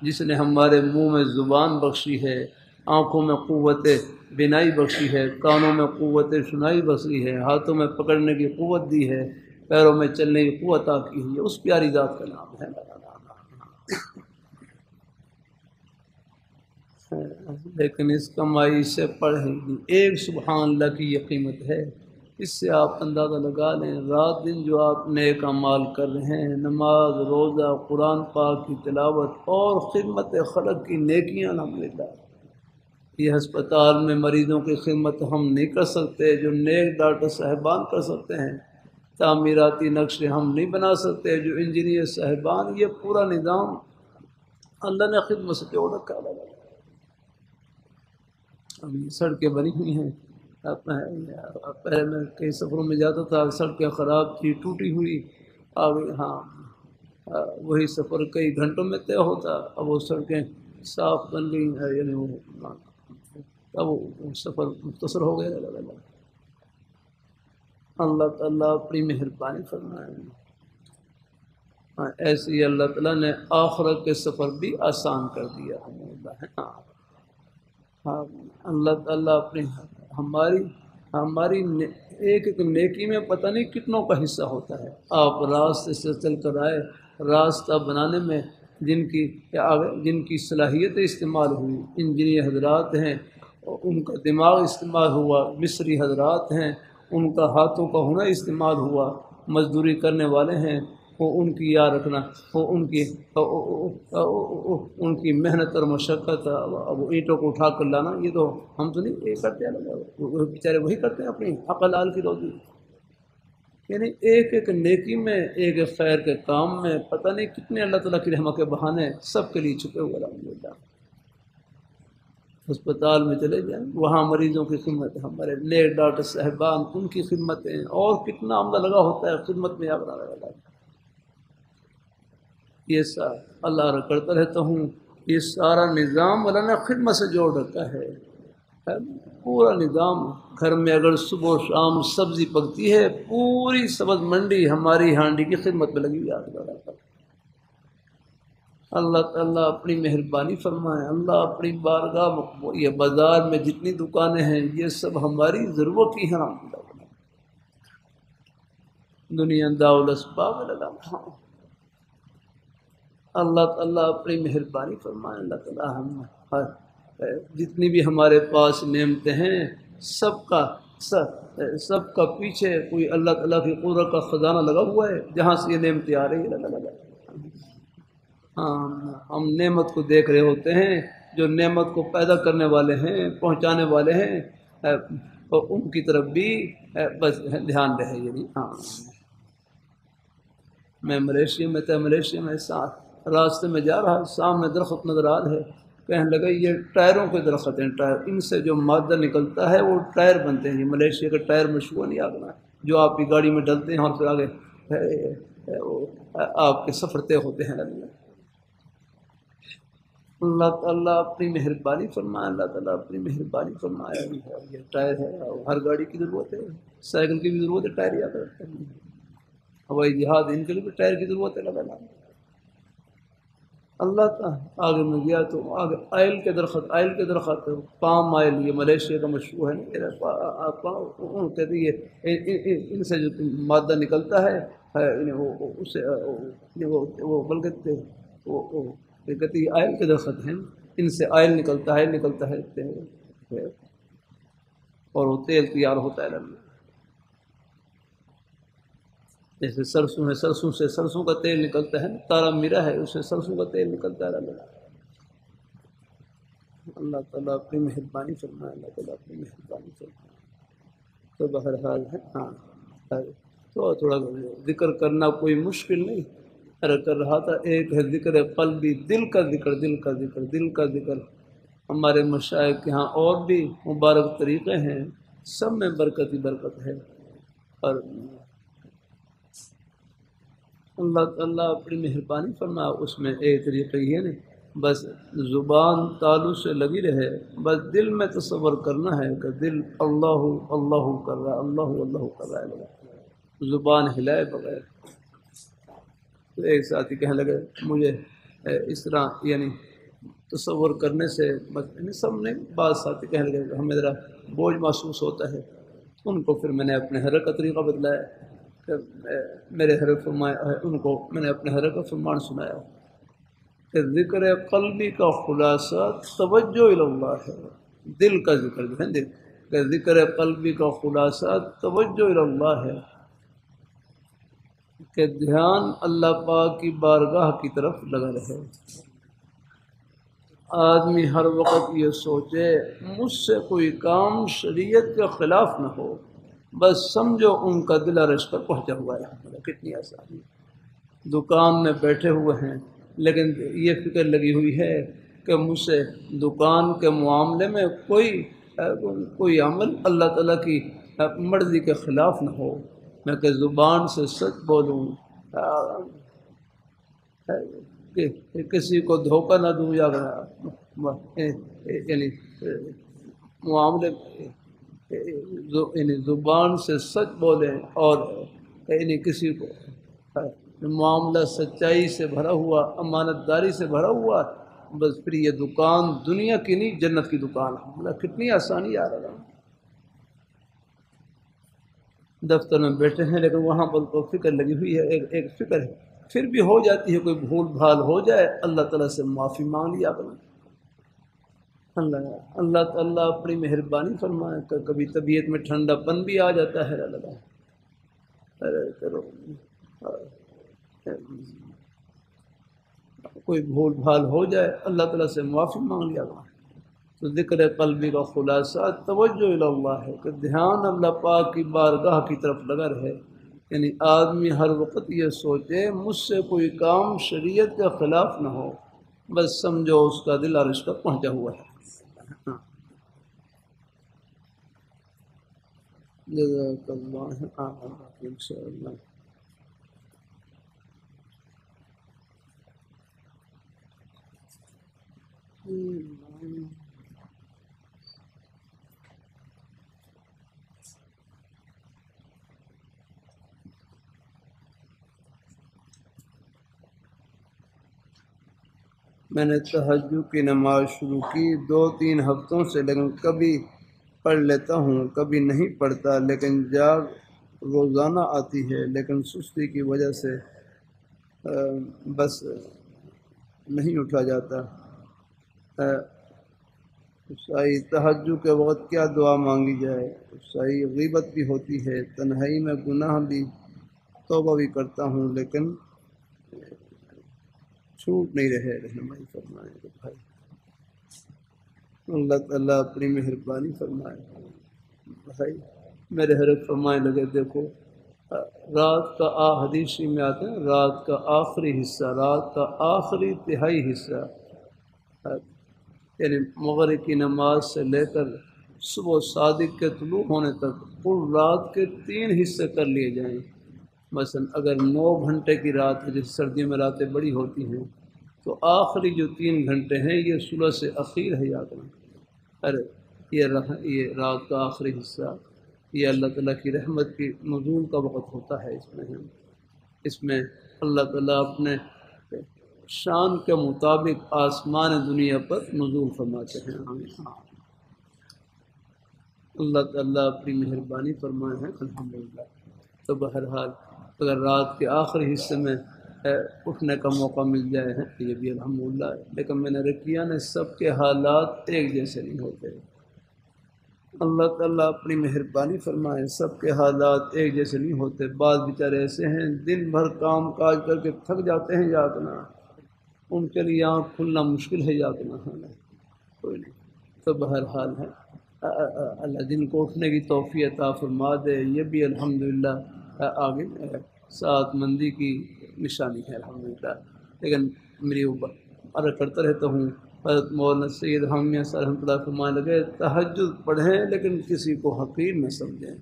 جس نے ہمارے منہ میں زبان بخشی ہے، آنکھوں میں قوت بینائی بخشی ہے، کانوں میں قوت سنائی بخشی ہے، ہاتھوں میں پکڑنے کی قوت دی ہے، پیروں میں چلنے کی قوت عطا کی ہے، اس پیاری ذات کا نام ہے۔ لیکن اس کمائی سے پڑھیں گی ایک سبحان اللہ کی یہ قیمت ہے، اس سے آپ اندازہ لگا لیں رات دن جو آپ نیک اعمال کر رہے ہیں، نماز روزہ قرآن پاک کی تلاوت اور خدمت خلق کی نیکیاں، الحمدللہ۔ یہ ہسپتال میں مریضوں کی خدمت ہم نہیں کر سکتے جو نیک ڈاکٹر صاحبان کر سکتے ہیں، تعمیراتی نقشے ہم نہیں بنا سکتے جو انجینئر صاحبان، یہ پورا نظام اللہ نے خدمت سے جوڑ رکھا ہے۔ اب یہ سڑکیں بنی ہوئی ہیں، پہلے میں کئی سفروں میں جاتا تھا، سڑکیں خراب تھی ٹوٹی ہوئی، اب ہاں وہی سفر کئی گھنٹوں میں طے ہوتا، اب وہ سڑکیں صاف بن گئی ہیں، یعنی وہ اب وہ سفر مختصر ہو گیا۔ اللہ تعالیٰ اپنی مہربانی فرمائے۔ ایسے ہی اللہ تعالیٰ نے آخرت کے سفر بھی آسان کر دیا ہے۔ ہاں اللہ تعالیٰ اپنی ہماری ایک ایک نیکی میں پتہ نہیں کتنوں کا حصہ ہوتا ہے۔ آپ راستے سے چل کر آئے، راستہ بنانے میں جن کی صلاحیت استعمال ہوئی، انجینئر حضرات ہیں ان کا دماغ استعمال ہوا، مصری حضرات ہیں ان کا ہاتھوں کا ہنر استعمال ہوا، مزدوری کرنے والے ہیں وہ ان کی یاد رکھنا، وہ ان کی محنت اور مشقت، اب اینٹوں کو اٹھا کر لانا، یہ تو ہم تو نہیں یہ کرتے ہیں، بیچارے وہی کرتے ہیں اپنی عقل آل کی روزی۔ یعنی ایک ایک نیکی میں، ایک ایک خیر کے کام میں پتہ نہیں کتنے اللہ تعالیٰ کی رحمت کے بہانے سب کے لیے چھپے ہوئے، الحمدللہ۔ ہسپتال میں چلے جائیں وہاں مریضوں کی خدمت، ہمارے نیک ڈاکٹر صاحبان ان کی خدمتیں، اور کتنا عملہ لگا ہوتا ہے خدمت میں، آپ یہ سب اللہ کرتا رہتا ہوں یہ سارا نظام اللہ نے خدمت سے جوڑ رکھا ہے، پورا نظام۔ گھر میں اگر صبح و شام سبزی پکتی ہے، پوری سبز منڈی ہماری ہانڈی کی خدمت میں لگی ہوئی ہے۔ اللہ تعالیٰ اپنی مہربانی فرمائے، اللہ اپنی بارگاہ میں، یہ بازار میں جتنی دکانیں ہیں یہ سب ہماری ضرورت کی ہیں۔ دنیا داول اسباب لگا، اللہ تعالیٰ اپنی مہربانی فرمائے۔ اللہ تعالیٰ ہم جتنی بھی ہمارے پاس نعمتیں ہیں سب کا پیچھے کوئی اللہ تعالیٰ کی قدرت کا خزانہ لگا ہوا ہے، جہاں سے یہ نعمتیں آ رہی ہے۔ ہاں، ہم نعمت کو دیکھ رہے ہوتے ہیں، جو نعمت کو پیدا کرنے والے ہیں، پہنچانے والے ہیں، ان کی طرف بھی بس دھیان رہے۔ یعنی ہاں، میں ملیشیا میں تھا، ملیشیا میں راستے میں جا رہا، سامنے درخت نظر آ رہا ہے، کہنے لگا یہ ٹائروں کے درخت ہیں، ٹائر، ان سے جو مادہ نکلتا ہے وہ ٹائر بنتے ہیں۔ یہ ملیشیا کا ٹائر مشہور نہیں آگنا ہے، جو آپ کی گاڑی میں ڈلتے ہیں اور پھر آگے آپ کے سفر طے ہوتے ہیں۔ اللہ تعالیٰ اپنی مہربانی فرمائے، اللہ تعالیٰ اپنی مہربانی فرمائے۔ یہ ٹائر ہے، ہر گاڑی کی ضرورت ہے، سائیکل کی بھی ضرورت ہے، ٹائر یاد رکھتے ہیں، ہوائی جہاز ان کے لیے بھی ٹائر کی ضرورت ہے۔ اللہ تعالیٰ آگے میں گیا تو آگے آئل کے درخت پام آئل، یہ ملیشیا کا مشہور ہے، کہتے ہیں ان سے جو مادہ نکلتا ہے وہ بلکہ وہ کہتے ہیں آئل کے درخت ہیں، ان سے آئل نکلتا ہے اور وہ تیل تیار ہوتا ہے۔ جیسے سرسوں ہے، سرسوں کا تیل نکلتا ہے، تارا میرا ہے، اس سے سرسوں کا تیل نکلتا ہے۔ اللہ تعالیٰ اپنی مہربانی فرمائے، اللہ تعالیٰ اپنی مہربانی فرمائے۔ تو بہرحال ہے، ہاں تو تھوڑا ذکر کرنا کوئی مشکل نہیں کر رہا تھا۔ ایک ہے ذکر قلبی، دل کا ذکر۔ ہمارے مشائخ کے ہاں اور بھی مبارک طریقے ہیں، سب میں برکت ہی برکت ہے۔ اور اللہ تعالیٰ اپنی مہربانی فرمائے، اس میں ایک طریقہ یہ نہیں بس زبان تالو سے لگی رہے، بس دل میں تصور کرنا ہے کہ دل اللہ اللہ کر رہا ہے، اللہ کر رہا ہے، زبان ہلائے بغیر۔ تو ایک ساتھی کہنے لگے مجھے اس طرح یعنی تصور کرنے سے بس سب نے، بعض ساتھی کہنے لگے کہ ہمیں ذرا بوجھ محسوس ہوتا ہے، ان کو پھر میں نے اپنے حرکت کا طریقہ بدلایا کہ میرے حرف فرمایا، ان کو میں نے اپنے حرکت کا فرمان سنایا کہ ذکر قلبی کا خلاصہ توجہ اللہ ہے، دل کا ذکر جو ہے، دل کہ ذکر قلبی کا خلاصہ توجہ اللہ ہے، کہ دھیان اللہ پاک کی بارگاہ کی طرف لگا رہے۔ آدمی ہر وقت یہ سوچے مجھ سے کوئی کام شریعت کے خلاف نہ ہو، بس سمجھو ان کا دل عرش پر پہنچا ہوا ہے۔ کتنی آسانی، دکان میں بیٹھے ہوئے ہیں لیکن یہ فکر لگی ہوئی ہے کہ مجھ سے دکان کے معاملے میں کوئی عمل اللہ تعالیٰ کی مرضی کے خلاف نہ ہو، میں کہ زبان سے سچ بولوں، کہ کسی کو دھوکہ نہ دوں، یا یعنی معاملے یعنی زبان سے سچ بولیں، اور یعنی کسی کو معاملہ سچائی سے بھرا ہوا، امانت داری سے بھرا ہوا، بس پھر یہ دکان دنیا کی نہیں جنت کی دکان ہے۔ مطلب کتنی آسانی آ رہا ہے، دفتر میں بیٹھے ہیں لیکن وہاں پر تو فکر لگی ہوئی ہے، ایک فکر ہے، پھر بھی ہو جاتی ہے، کوئی بھول بھال ہو جائے اللہ تعالیٰ سے معافی مانگ لیا کریں۔ اللہ تعالیٰ اپنی مہربانی فرمائے کہ کبھی طبیعت میں ٹھنڈا پن بھی آ جاتا ہے، کوئی بھول بھال ہو جائے اللہ تعالیٰ سے معافی مانگ لیا کریں۔ تو ذکر قلبی کا خلاصہ توجہ اللہ ہے، کہ دھیان اللہ پاک کی بارگاہ کی طرف لگا رہے، یعنی آدمی ہر وقت یہ سوچے مجھ سے کوئی کام شریعت کے خلاف نہ ہو، بس سمجھو اس کا دل عرش تک پہنچا ہوا ہے۔ جزاک اللہ، انشاءاللہ۔ میں نے تہجد کی نماز شروع کی 2-3 ہفتوں سے، لیکن کبھی پڑھ لیتا ہوں کبھی نہیں پڑھتا، لیکن جاگ روزانہ آتی ہے، لیکن سستی کی وجہ سے بس نہیں اٹھا جاتا۔ صحیح تہجد کے وقت کیا دعا مانگی جائے؟ صحیح غیبت بھی ہوتی ہے، تنہائی میں گناہ بھی، توبہ بھی کرتا ہوں، لیکن چھوٹ نہیں رہے، رہنمائی فرمائے تو بھائی اللہ تعالیٰ اپنی مہربانی فرمائے۔ بھائی میرے حضرت فرمائے لگے دیکھو رات کا حدیثی میں آتا ہے رات کا آخری حصہ، رات کا آخری تہائی حصہ، یعنی مغرب کی نماز سے لے کر صبح صادق کے طلوع ہونے تک پور رات کے 3 حصے کر لیے جائیں۔ مثلا اگر 9 گھنٹے کی رات ہے، جیسے سردیوں میں راتیں بڑی ہوتی ہیں، تو آخری جو 3 گھنٹے ہیں یہ صلح سے اخیر ہے، یاد رکھنا۔ ارے یہ رات کا آخری حصہ یہ اللہ تعالیٰ کی رحمت کی نزول کا وقت ہوتا ہے۔ اس میں اللہ تعالیٰ اپنے شان کے مطابق آسمان دنیا پر نزول فرماتے ہیں۔ اللہ تعالیٰ اپنی مہربانی فرمائے ہیں الحمدللہ۔ تو بہرحال اگر رات کے آخری حصے میں اٹھنے کا موقع مل جائے ہے تو یہ بھی الحمدللہ ہے، لیکن میں نے رکیا نے سب کے حالات ایک جیسے نہیں ہوتے۔ اللہ تعالیٰ اپنی مہربانی فرمائے، سب کے حالات ایک جیسے نہیں ہوتے۔ بعض بیچارے ایسے ہیں دن بھر کام کاج کر کے تھک جاتے ہیں، جاگنا ان کے لیے آنکھ کھلنا مشکل ہے، جاگنا کوئی نہیں۔ تو بہرحال ہے اللہ جن کو اٹھنے کی توفیق عطا فرما دے، یہ بھی الحمدللہ آگے سعادت مندی کی نشانی ہے الحمدللہ۔ لیکن میری عرض کرتا رہتا ہوں، حضرت مولانا سید حامیہ صاحب رحمۃ اللہ فرمانے لگے تہجد پڑھیں لیکن کسی کو حقیر نہ سمجھیں۔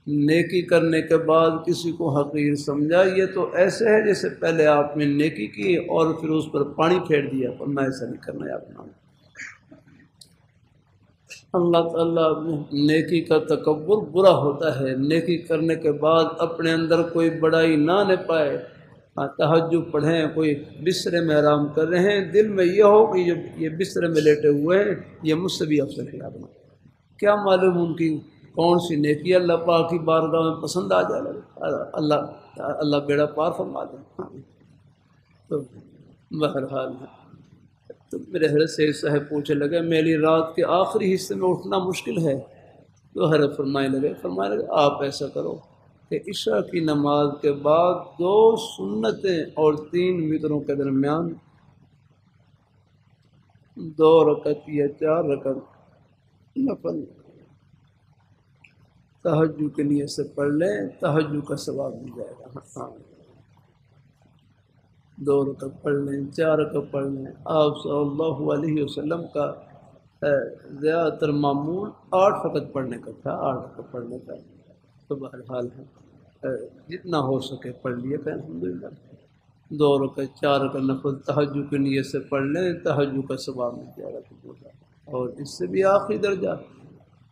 نیکی کرنے کے بعد کسی کو حقیر سمجھا، یہ تو ایسے ہے جیسے پہلے آپ نے نیکی کی اور پھر اس پر پانی پھیر دیا، پر میں ایسا نہیں کرنا ہے اپنا۔ اللہ تعالیٰ نیکی کا تکبر برا ہوتا ہے، نیکی کرنے کے بعد اپنے اندر کوئی بڑائی نہ لے پائے۔ تہجد پڑھیں، کوئی بسترے میں آرام کر رہے ہیں، دل میں یہ ہو کہ یہ بسترے میں لیٹے ہوئے ہیں یہ مجھ سے بھی افضل ہے، کیا معلوم ان کی کون سی نیکی اللہ پاک کی بارگاہ میں پسند آ جائے، اللہ بیڑا پار فرما دے۔ تو بہرحال تو میرے حضرت سید صاحب پوچھنے لگے میری رات کے آخری حصے میں اٹھنا مشکل ہے، تو حضرت فرمائے لگے آپ ایسا کرو کہ عشاء کی نماز کے بعد 2 سنتیں اور 3 وتروں کے درمیان 2 رکعت یا 4 رکعت نفل تہجد کے نیت سے پڑھ لیں، تہجد کا ثواب مل جائے گا۔ 2 رکعت پڑھ لیں، 4 رکعت پڑھ لیں۔ آپ صلی اللہ علیہ وسلم کا زیادہ تر معمول 8 رکعت پڑھنے کا تھا، 8 رکعت پڑھنے کا۔ تو بہرحال ہے جتنا ہو سکے پڑھ لیے کہ الحمدللہ 2 رکعت 4 رکعت نفل تہجد کی نیت سے پڑھ لیں، تہجد کا ثواب مل جائے گا۔ اور اس سے بھی آخری درجہ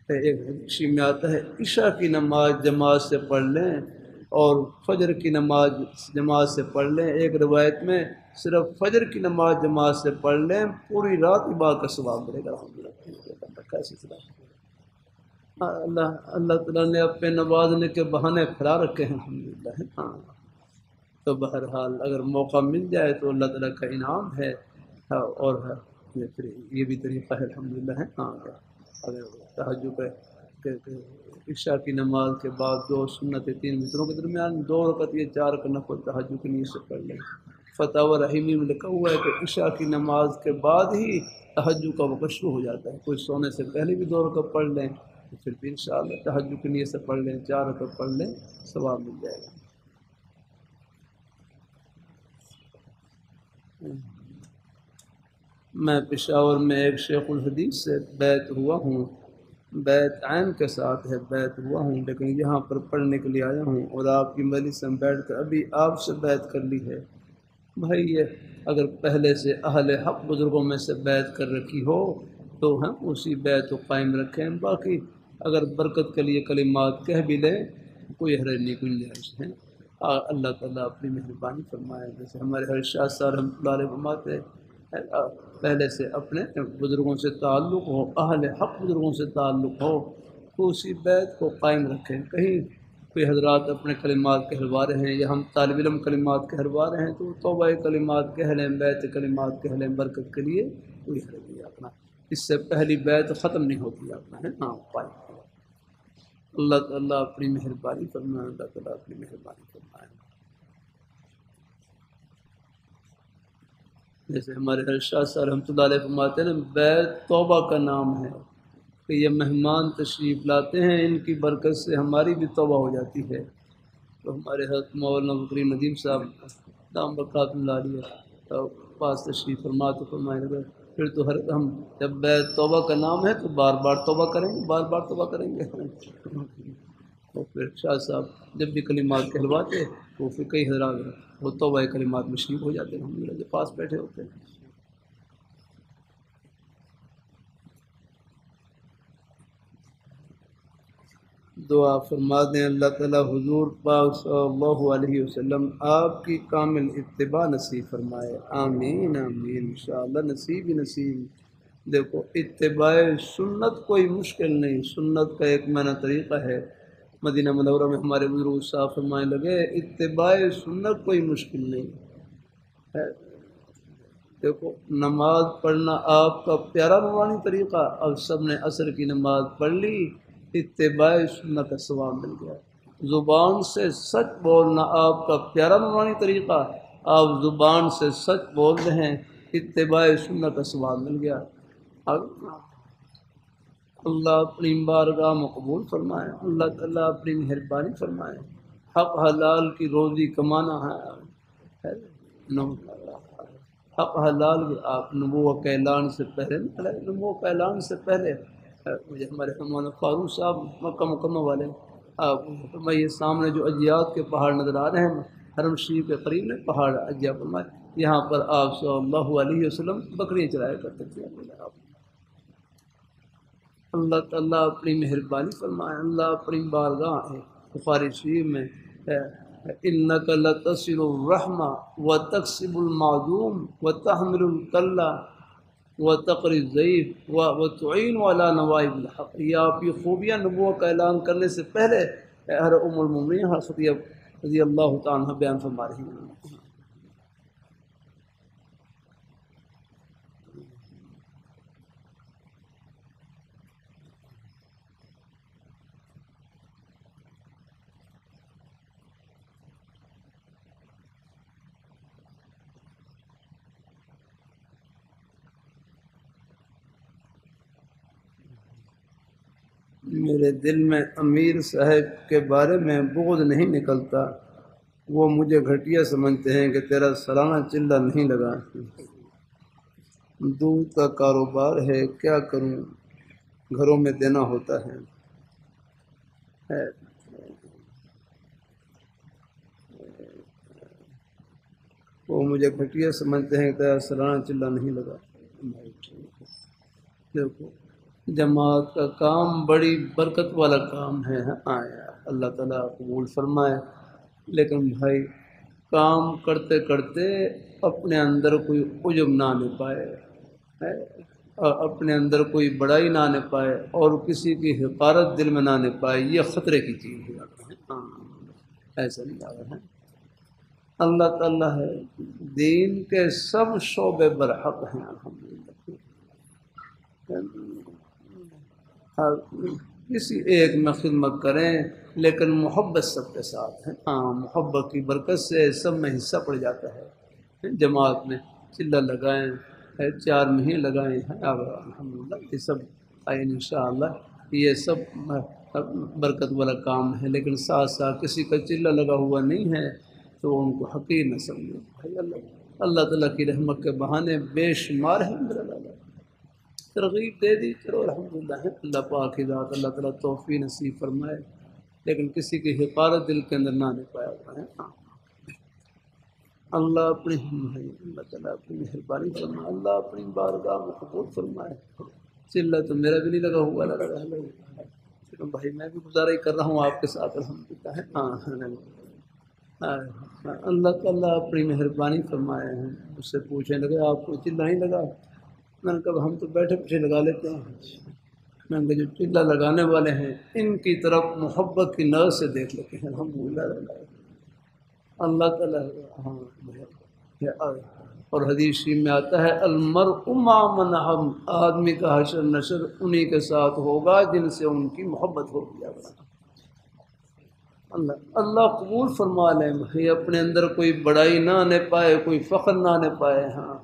ایک حدیث میں آتا ہے عشاء کی نماز جماعت سے پڑھ لیں اور فجر کی نماز جماعت سے پڑھ لیں۔ ایک روایت میں صرف فجر کی نماز جماعت سے پڑھ لیں، پوری رات عبادت کا ثواب ملے گا الحمدللہ۔ اللہ تعالیٰ نے اپنے نوازنے کے بہانے پھیلا رکھے ہیں الحمدللہ۔ تو بہرحال اگر موقع مل جائے تو اللہ تعالیٰ کا انعام ہے، اور یہ بھی طریقہ ہے الحمدللہ۔ اگر تہجد پہ عشاء کی نماز کے بعد 2 سنتیں 3 وتروں کے درمیان 2 رکعت یا 4 رکعت نفل تہجد کی نیت سے پڑھ لیں۔ فتاوی رحیمی میں لکھا ہوا ہے کہ عشاء کی نماز کے بعد ہی تہجد کا وقت شروع ہو جاتا ہے، کوئی سونے سے پہلے بھی 2 رکعت پڑھ لیں، پھر بھی انشاءاللہ تہجد کی نیت سے پڑھ لیں، 4 رکعت پڑھ لیں، ثواب مل جائے گا۔ میں پشاور میں ایک شیخ الحدیث سے بیعت ہوا ہوں، بیعت عین کے ساتھ ہے، بیعت ہوا ہوں، لیکن یہاں پر پڑھنے کے لیے آیا ہوں اور آپ کی مجلس میں بیٹھ کر ابھی آپ سے بیعت کر لی ہے۔ بھائی یہ اگر پہلے سے اہل حق بزرگوں میں سے بیعت کر رکھی ہو تو ہم اسی بیعت کو قائم رکھیں، باقی اگر برکت کے لیے کلمات کہہ بھی لیں کوئی حرج نہیں، گنجائش ہے۔ اللہ تعالیٰ اپنی مہربانی فرمائے۔ جیسے ہمارے ہر شاہ صاحب رحمۃ اللہ علیہ فرماتے پہلے سے اپنے بزرگوں سے تعلق ہو، اہل حق بزرگوں سے تعلق ہو تو اسی بیت کو قائم رکھیں۔ کہیں کوئی حضرات اپنے کلمات کہلوا رہے ہیں یا ہم طالب علم کلمات کہلوا رہے ہیں تو توبہ کلمات کہہ لیں، بیت کلمات کہہ لیں، برکت کے لیے کوئی حرج نہیں اپنا، اس سے پہلی بیت ختم نہیں ہوتی اپنا ہے ہاں پائے۔ اللہ تعالیٰ اپنی مہربانی فرمائے، اللہ تعالیٰ اپنی مہربانی فرمائے۔ جیسے ہمارے ارشاد صاحب رحمۃ اللہ علیہ فرماتے ہیں بیت توبہ کا نام ہے کہ یہ مہمان تشریف لاتے ہیں، ان کی برکت سے ہماری بھی توبہ ہو جاتی ہے۔ تو ہمارے حضرت مولانا بکری ندیم صاحب دام برکات اللہ علیہ پاس تشریف فرما تو فرمائے لگے پھر تو ہم جب بیت توبہ کا نام ہے تو بار بار توبہ کریں گے، بار بار توبہ کریں گے۔ تو پھر شاہ صاحب جب بھی کلمات کہلواتے تو پھر کئی حضرات وہ توبہ کلمات میں شریک ہو جاتے ہیں، ہم لوگ کے پاس بیٹھے ہوتے ہیں۔ دعا فرما دیں اللہ تعالیٰ حضور پاک صلی اللہ علیہ وسلم آپ کی کامل اتباع نصیب فرمائے، آمین آمین، انشاءاللہ نصیب ہی نصیب۔ دیکھو اتباع سنت کوئی مشکل نہیں، سنت کا ایک معنی طریقہ ہے۔ مدینہ منورہ میں ہمارے بزرگ صاحب فرمائے لگے اتباع سنت کوئی مشکل نہیں ہے۔ دیکھو نماز پڑھنا آپ کا پیارا نورانی طریقہ، اب سب نے عصر کی نماز پڑھ لی، اتباع سنت کا ثواب مل گیا۔ زبان سے سچ بولنا آپ کا پیارا نورانی طریقہ، آپ زبان سے سچ بول رہے ہیں، اتباع سنت کا ثواب مل گیا۔ اب اللہ اپنی بارگاہ میں قبول فرمائے، اللہ تعالیٰ اپنی مہربانی فرمائے۔ حق حلال کی روزی کمانا ہے، حق حلال آپ نبوت کے اعلان سے پہلے، نبوت کے اعلان سے پہلے مجھے ہمارے مولانا فاروق صاحب مکہ مکرمہ والے میں یہ سامنے جو اجیات کے پہاڑ نظر آ رہے ہیں حرم شریف کے قریب میں پہاڑ اجیا فرمائے، یہاں پر آپ صلی اللہ علیہ وسلم بکریاں چلایا کرتے تھے۔ اللہ تعالیٰ اپنی مہربانی فرمائے، اللہ اپنی بارگاہ ہے بخاری شریف میں انک لتصل الرحمہ وتکسب المعدوم وتحمل الکلہ وتقری الضعیف وتعین علی نوائب الحق۔ یہ آپ کی خوبیاں نبوت کا اعلان کرنے سے پہلے ہر ام المومنین حضرت رضی اللہ تعالیٰ عنہ بیان فرما رہی ہیں۔ میرے دل میں امیر صاحب کے بارے میں بغض نہیں نکلتا، وہ مجھے گھٹیا سمجھتے ہیں کہ تیرا سالانہ چلہ نہیں لگا۔ دودھ کا کاروبار ہے، کیا کروں، گھروں میں دینا ہوتا ہے۔ وہ مجھے گھٹیا سمجھتے ہیں کہ تیرا سالانہ چلہ نہیں لگا۔ دیکھو جماعت کا کام بڑی برکت والا کام ہے، اللہ تعالیٰ قبول فرمائے، لیکن بھائی کام کرتے کرتے اپنے اندر کوئی عجب نہ آنے پائے، اپنے اندر کوئی بڑائی نہ آنے پائے اور کسی کی حقارت دل میں نہ آنے پائے، یہ خطرے کی چیز ہو جاتا ہے۔ ایسا نہیں آ رہا ہے، اللہ تعالیٰ ہے، دین کے سب شعبے برحق ہیں الحمدللہ۔ کسی ایک میں خدمت کریں لیکن محبت سب کے ساتھ ہے، محبت کی برکت سے سب میں حصہ پڑ جاتا ہے۔ جماعت میں چلہ لگائیں، 4 مہینے لگائیں، الحمدللہ یہ سب انشاءاللہ یہ سب برکت والا کام ہے، لیکن ساتھ ساتھ کسی کا چلہ لگا ہوا نہیں ہے تو ان کو حقیر نہ سمجھو بھائی۔ اللہ تعالیٰ کی رحمت کے بہانے بے شمار ہے، ترغیب دے دی، چلو الحمدللہ ہے، اللہ پاک کی ذات، اللہ تعالیٰ توفیق نصیب فرمائے، لیکن کسی کی حقارت دل کے اندر نہ آنے پایا ہوا ہے۔ اللہ اپنی اللہ تعالیٰ اپنی مہربانی فرمائے، اللہ اپنی بارگاہ میں قبول فرمائے۔ چلہ تو میرا بھی نہیں لگا ہوا، لگا ہے بھائی، میں بھی گزارا ہی کر رہا ہوں آپ کے ساتھ الحمدللہ ہے۔ اللہ تعالیٰ اپنی مہربانی فرمائے ہیں. اس سے پوچھنے لگے آپ کو چلا نہیں لگا؟ میں نے کہا ہم تو بیٹھے پیچھے لگا لیتے ہیں. میں نے کہا جو چلا لگانے والے ہیں ان کی طرف محبت کی نظر سے دیکھ لیتے ہیں. الحمدللہ اللہ تعالیٰ. ہاں. اور حدیث شریف میں آتا ہے المرء مع من احب، آدمی کا حشر نشر انہی کے ساتھ ہوگا جن سے ان کی محبت ہوگی. اللہ قبول فرما لیں بھائی، اپنے اندر کوئی بڑائی نہ آنے پائے، کوئی فخر نہ آنے پائے. ہاں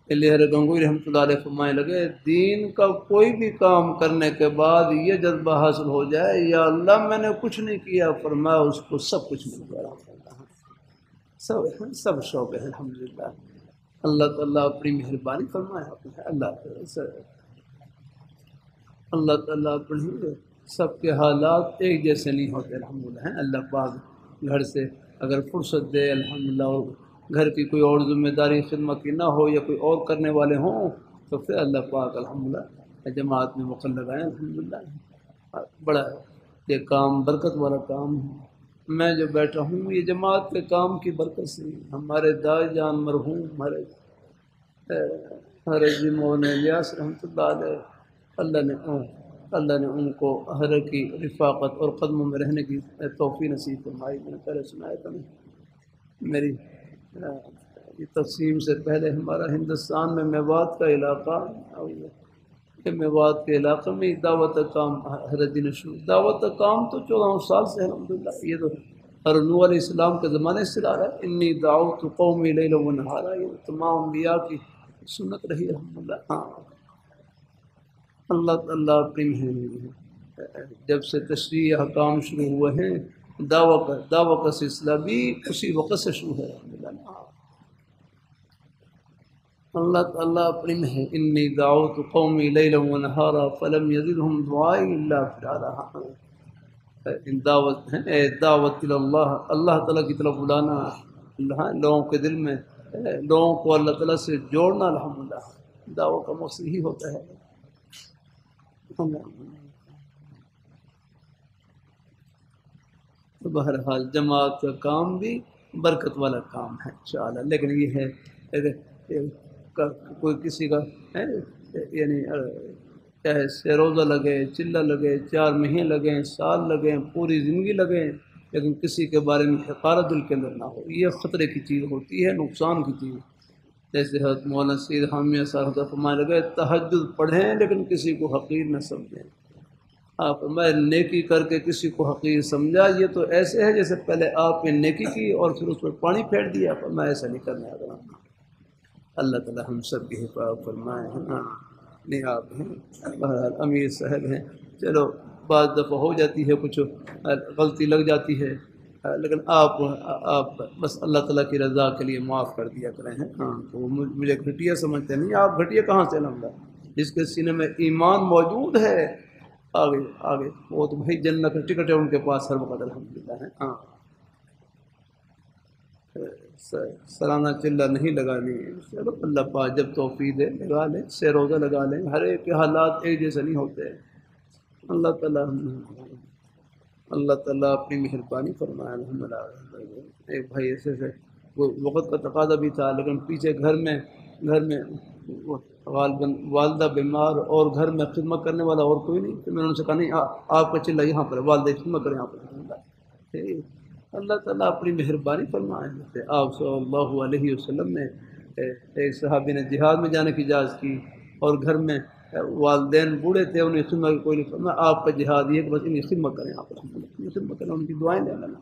لہر گنگوئی رحمۃ اللہ علیہ فرمائے لگے دین کا کوئی بھی کام کرنے کے بعد یہ جذبہ حاصل ہو جائے یا اللہ میں نے کچھ نہیں کیا، فرمایا اس کو سب کچھ مل گیا. سب شوق ہے الحمدللہ. اللہ تعالیٰ اپنی مہربانی فرمائے. اللہ تعالیٰ اپنی سب کے حالات ایک جیسے نہیں ہوتے الحمدللہ. اللہ پاک گھر سے اگر فرصت دے الحمدللہ، اور گھر کی کوئی اور ذمہ داری خدمت کی نہ ہو یا کوئی اور کرنے والے ہوں تو پھر اللہ پاک الحمدللہ جماعت میں مقرر لگائیں الحمدللہ. بڑا یہ کام برکت والا کام ہے. میں جو بیٹھا ہوں یہ جماعت کے کام کی برکت سے. ہمارے دائی جان مرحوم ہمارے جمعون الیاس رحمۃ اللہ علیہ، اللہ نے ان کو ہر کی رفاقت اور قدموں میں رہنے کی توفیق نصیب فرمائی. میں نے پہلے سنایا تھا میری یہ تقسیم سے پہلے ہمارا ہندوستان میں میوات کا علاقہ، میوات کے علاقے میں دعوت کام حضرت شروع. دعوت کام تو 14 سال سے الحمدللہ. یہ تو ہر نوح علیہ السلام کے زمانے سے آ رہا ہے. انی دعوت قومی لیلا و نہارا، یہ تمام انبیاء کی سنت رہی الحمدللہ. ہاں اللہ تعالیٰ اپنی مہربانی. جب سے تشریح احکام شروع ہوئے ہیں دعوت کا سلسلہ بھی اسی وقت سے شروع ہے الحمدللہ. اللہ تعالیٰ اپنی مہربانی. انی دعوت قومی لیلا و نہارا فلم یزدہم دعائی الا فرارا. دعوت ہے دعوت اللہ، اللہ تعالیٰ کی طرف بلانا، لوگوں کے دل میں لوگوں کو اللہ تعالیٰ سے جوڑنا الحمدللہ. دعوت کا مقصد ہی ہوتا ہے. بہرحال جماعت کا کام بھی برکت والا کام ہے انشاءاللہ. لیکن یہ ہے کوئی کسی کا یعنی چاہے روزہ لگے، چلہ لگے، 4 مہینے لگیں، سال لگیں، پوری زندگی لگیں، لیکن کسی کے بارے میں حقارت دل کے اندر نہ ہو. یہ خطرے کی چیز ہوتی ہے، نقصان کی چیز. جیسے حضرت مولانا سید حامیہ صاحب فرمانے لگے تہجد پڑھیں لیکن کسی کو حقیر نہ سمجھیں. آپ میں نیکی کر کے کسی کو حقیر سمجھا، یہ تو ایسے ہے جیسے پہلے آپ نے نیکی کی اور پھر اس پر پانی پھینک دیا. میں ایسا نہیں کرنا ہے. اللہ تعالیٰ ہم سب کی حفاظت فرمائے. نہیں آپ ہیں بہرحال امیر صاحب ہیں. چلو بعض دفعہ ہو جاتی ہے، کچھ غلطی لگ جاتی ہے، لیکن آپ بس اللہ تعالیٰ کی رضا کے لیے معاف کر دیا کریں. ہاں تو وہ مجھے گھٹیا سمجھتے نہیں. آپ گھٹیا کہاں سے لوں گا؟ جس کے سینے میں ایمان موجود ہے آگے وہ تو بھائی جنت کا ٹکٹ ہے ان کے پاس ہر وقت الحمدللہ ہے. ہاں سالانہ چلہ نہیں لگانی. چلو اللہ پاک جب توفیق دے لگا لیں، سے روزہ لگا لیں. ہر ایک کے حالات ایک جیسے نہیں ہوتے. اللہ تعالیٰ اپنی مہربانی فرمائے الحمدللہ. ایک بھائی ایسے سے وقت کا تقاضا بھی تھا، لیکن پیچھے گھر میں والدہ بیمار اور گھر میں خدمت کرنے والا اور کوئی نہیں. تو میں نے ان سے کہا نہیں آپ کا چلہ یہاں پر والدہ خدمت کریں یہاں پر. اللہ تعالیٰ اپنی مہربانی فرمائے. آپ صلی اللہ علیہ وسلم نے ایک صحابی نے جہاد میں جانے کی اجازت کی اور گھر میں والدین بوڑھے تھے، انہیں خدمت کوئی نہیں فرمایا. آپ کا جہاد یہ کہ بس انہیں خدمت کریں، آپ خدمت کریں، ان کی دعائیں لے لینا.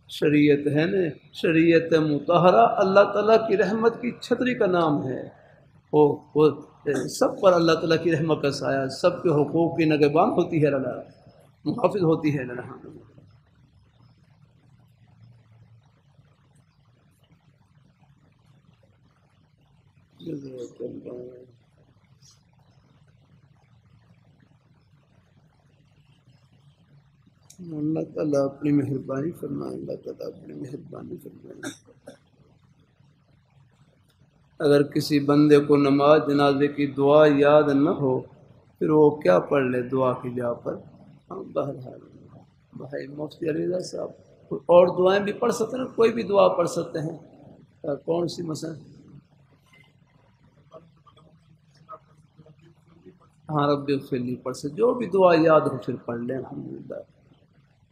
شریعت ہے نا، شریعت مطہرہ اللہ تعالیٰ کی رحمت کی چھتری کا نام ہے. وہ سب پر اللہ تعالیٰ کی رحمت کا سایہ، سب کے حقوق کی نگہبان ہوتی ہے، اللہ محافظ ہوتی ہے. اللہ اللہ تعالیٰ اپنی مہربانی فرمائے. اللہ تعالیٰ اپنی مہربانی فرمائے. اگر کسی بندے کو نماز جنازے کی دعا یاد نہ ہو پھر وہ کیا پڑھ لے دعا کی جا پر؟ بہرحال بھائی مفتی علی رضا صاحب اور دعائیں بھی پڑھ سکتے ہیں، کوئی بھی دعا پڑھ سکتے ہیں۔ کون سی مثلا؟ ہاں رب اغفر لی پڑھ سکتے، جو بھی دعا یاد ہو پھر پڑھ لیں الحمدللہ۔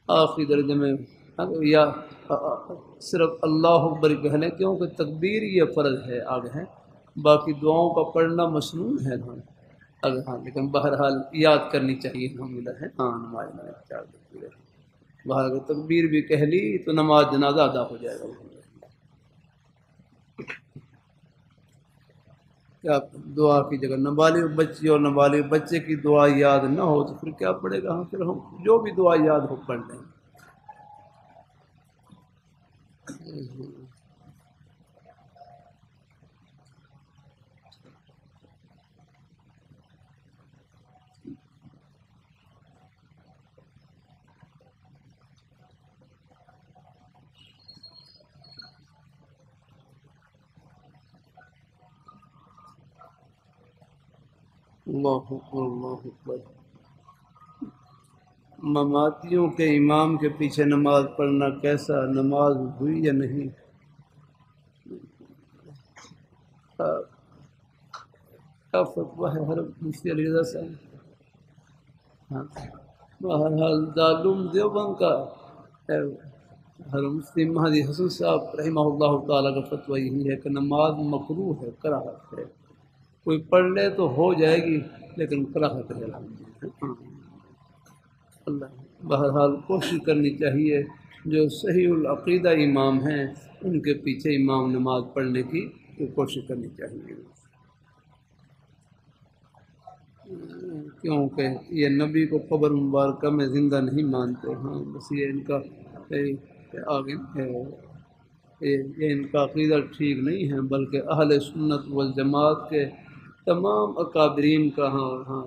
آخری درجے میں یا صرف اللہ اکبر کہہ لیں، کیونکہ تکبیر یہ فرض ہے آگے ہے، باقی دعاؤں کا پڑھنا مسنون ہے اگر ہاں، لیکن بہرحال یاد کرنی چاہیے الحمدللہ ہے۔ ہاں نماز میں 4 تکبیر ہے، باہر اگر تکبیر بھی کہہ لی تو نماز جنازہ ادا ہو جائے گا الحمدللہ۔ کیا دعا کی جگہ نابالغ بچی اور نابالغ بچے کی دعا یاد نہ ہو تو پھر کیا پڑے گا؟ ہاں پھر ہم جو بھی دعا یاد ہو پڑھ لیں۔ اللہ اکبر اللہ اکبر۔ مماتیوں کے امام کے پیچھے نماز پڑھنا کیسا؟ نماز ہوئی یا نہیں؟ کیا فتویٰ ہے ہر مفتی علی رضا صاحب؟ ہاں بہرحال دارالعلوم دیوبند کا ہر مفتی مہدی حسن صاحب رحمہ اللہ تعالیٰ کا فتویٰ یہی ہے کہ نماز مکروہ ہے، کراہت ہے، کوئی پڑھ لے تو ہو جائے گی لیکن کراہت ہے الحمدللہ۔ اللہ بہرحال کوشش کرنی چاہیے، جو صحیح العقیدہ امام ہیں ان کے پیچھے امام نماز پڑھنے کی کوشش کرنی چاہیے، کیونکہ یہ نبی کو قبر مبارکہ میں زندہ نہیں مانتے۔ ہاں بس یہ ان کا آگے یہ ان کا عقیدہ ٹھیک نہیں ہے، بلکہ اہل سنت والجماعت کے تمام اکابرین کا ہاں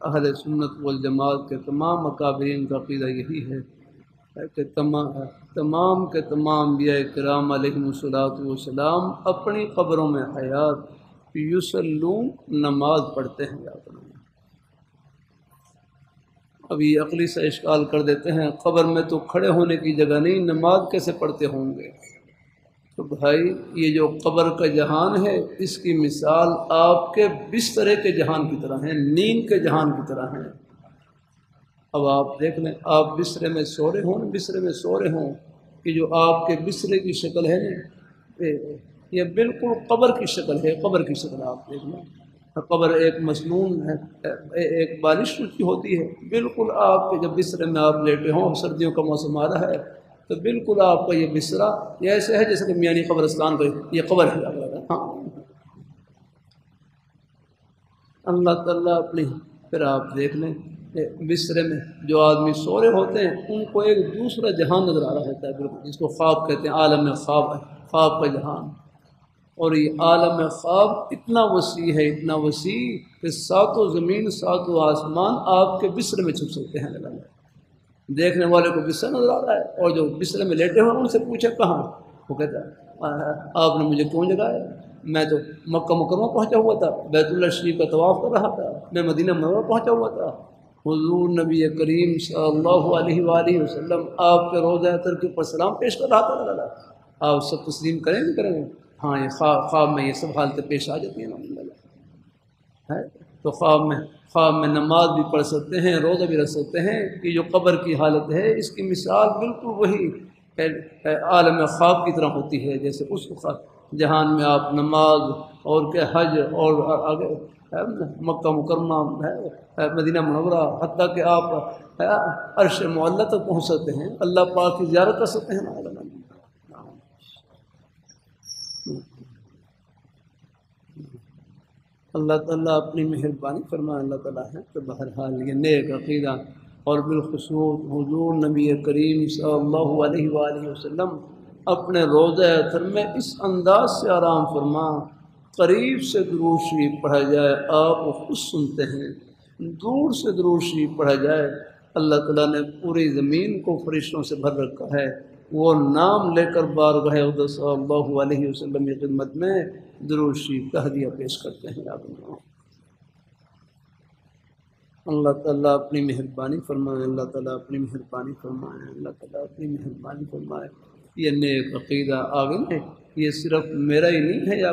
اہل سنت والجماعت کے تمام اکابرین کا عقیدہ یہی ہے کہ تمام کے تمام انبیاء کرام علیہم الصلوۃ والسلام اپنی قبروں میں حیات یصلون نماز پڑھتے ہیں۔ یاد رکھنا، ابھی عقلی سے اشکال کر دیتے ہیں، قبر میں تو کھڑے ہونے کی جگہ نہیں، نماز کیسے پڑھتے ہوں گے؟ تو بھائی یہ جو قبر کا جہان ہے اس کی مثال آپ کے بسترے کے جہان کی طرح ہے، نیند کے جہان کی طرح ہے۔ اب آپ دیکھ لیں، آپ بسترے میں سو رہے ہوں کہ جو آپ کے بسترے کی شکل ہے یہ بالکل قبر کی شکل ہے، قبر کی شکل آپ دیکھ لیں۔ قبر ایک مسنون ہے، ایک بالش کی ہوتی ہے، بالکل آپ کے جب بسترے میں آپ لیٹے ہوں، سردیوں کا موسم آ رہا ہے تو بالکل آپ کا یہ بسترا یہ ایسے ہے جیسے کہ میانی قبرستان کا یہ قبر ہے۔ ہاں اللہ تعالیٰ اپنی پھر آپ دیکھ لیں بسترے میں جو آدمی سو رہے ہوتے ہیں ان کو ایک دوسرا جہان نظر آ رہا ہوتا ہے، بالکل جس کو خواب کہتے ہیں، عالم خواب ہے، خواب کا جہان۔ اور یہ عالم خواب اتنا وسیع ہے، اتنا وسیع کہ 7 زمین 7 آسمان آپ کے بسترے میں چھپ سکتے ہیں۔ دیکھنے والے کو بستر نظر آ رہا ہے، اور جو بسترے میں لیٹے ہوئے ان سے پوچھے کہاں، وہ کہتا ہے آپ نے مجھے کیوں جگایا؟ میں تو مکہ مکرمہ پہنچا ہوا تھا، بیت اللہ شریف کا طواف کر رہا تھا، میں مدینہ منورہ پہنچا ہوا تھا۔ حضور نبی کریم صلی اللہ علیہ وآلہ وسلم آپ کے روضہ طیبہ کے اوپر سلام پیش کر رہا تھا۔ آپ سب تسلیم کریں گے؟ ہاں یہ خواب میں یہ سب حالتیں پیش آ جاتی ہیں ہے تو خواب میں نماز بھی پڑھ سکتے ہیں، روزہ بھی رکھ سکتے ہیں۔ کہ جو قبر کی حالت ہے اس کی مثال بالکل وہی عالم خواب کی طرح ہوتی ہے، جیسے اس جہان میں آپ نماز اور کہ حج اور آگے مکہ مکرمہ مدینہ منورہ، حتیٰ کہ آپ عرش معلیٰ تک پہنچ سکتے ہیں، اللہ پاک کی زیارت کر سکتے ہیں۔ اللہ تعالیٰ اپنی مہربانی فرمائے، اللہ تعالیٰ ہے تو بہرحال یہ نیک عقیدہ اور بالخصوص حضور نبی کریم صلی اللہ علیہ وآلہ وسلم اپنے روضہ اطہر میں اس انداز سے آرام فرما، قریب سے درود شریف پڑھا جائے آپ وہ خود سنتے ہیں، دور سے درود شریف پڑھا جائے اللہ تعالیٰ نے پوری زمین کو فرشتوں سے بھر رکھا ہے، وہ نام لے کر بارگاہ اقدس صلی اللہ علیہ وسلم کی خدمت میں درود شریف کا ہدیہ پیش کرتے ہیں۔ اللہ تعالیٰ اپنی مہربانی فرمائے، اللہ تعالیٰ اپنی مہربانی فرمائے، اللہ تعالیٰ اپنی مہربانی فرمائے۔ یہ نیک عقیدہ آگے نہیں، یہ صرف میرا ہی نہیں ہے، یا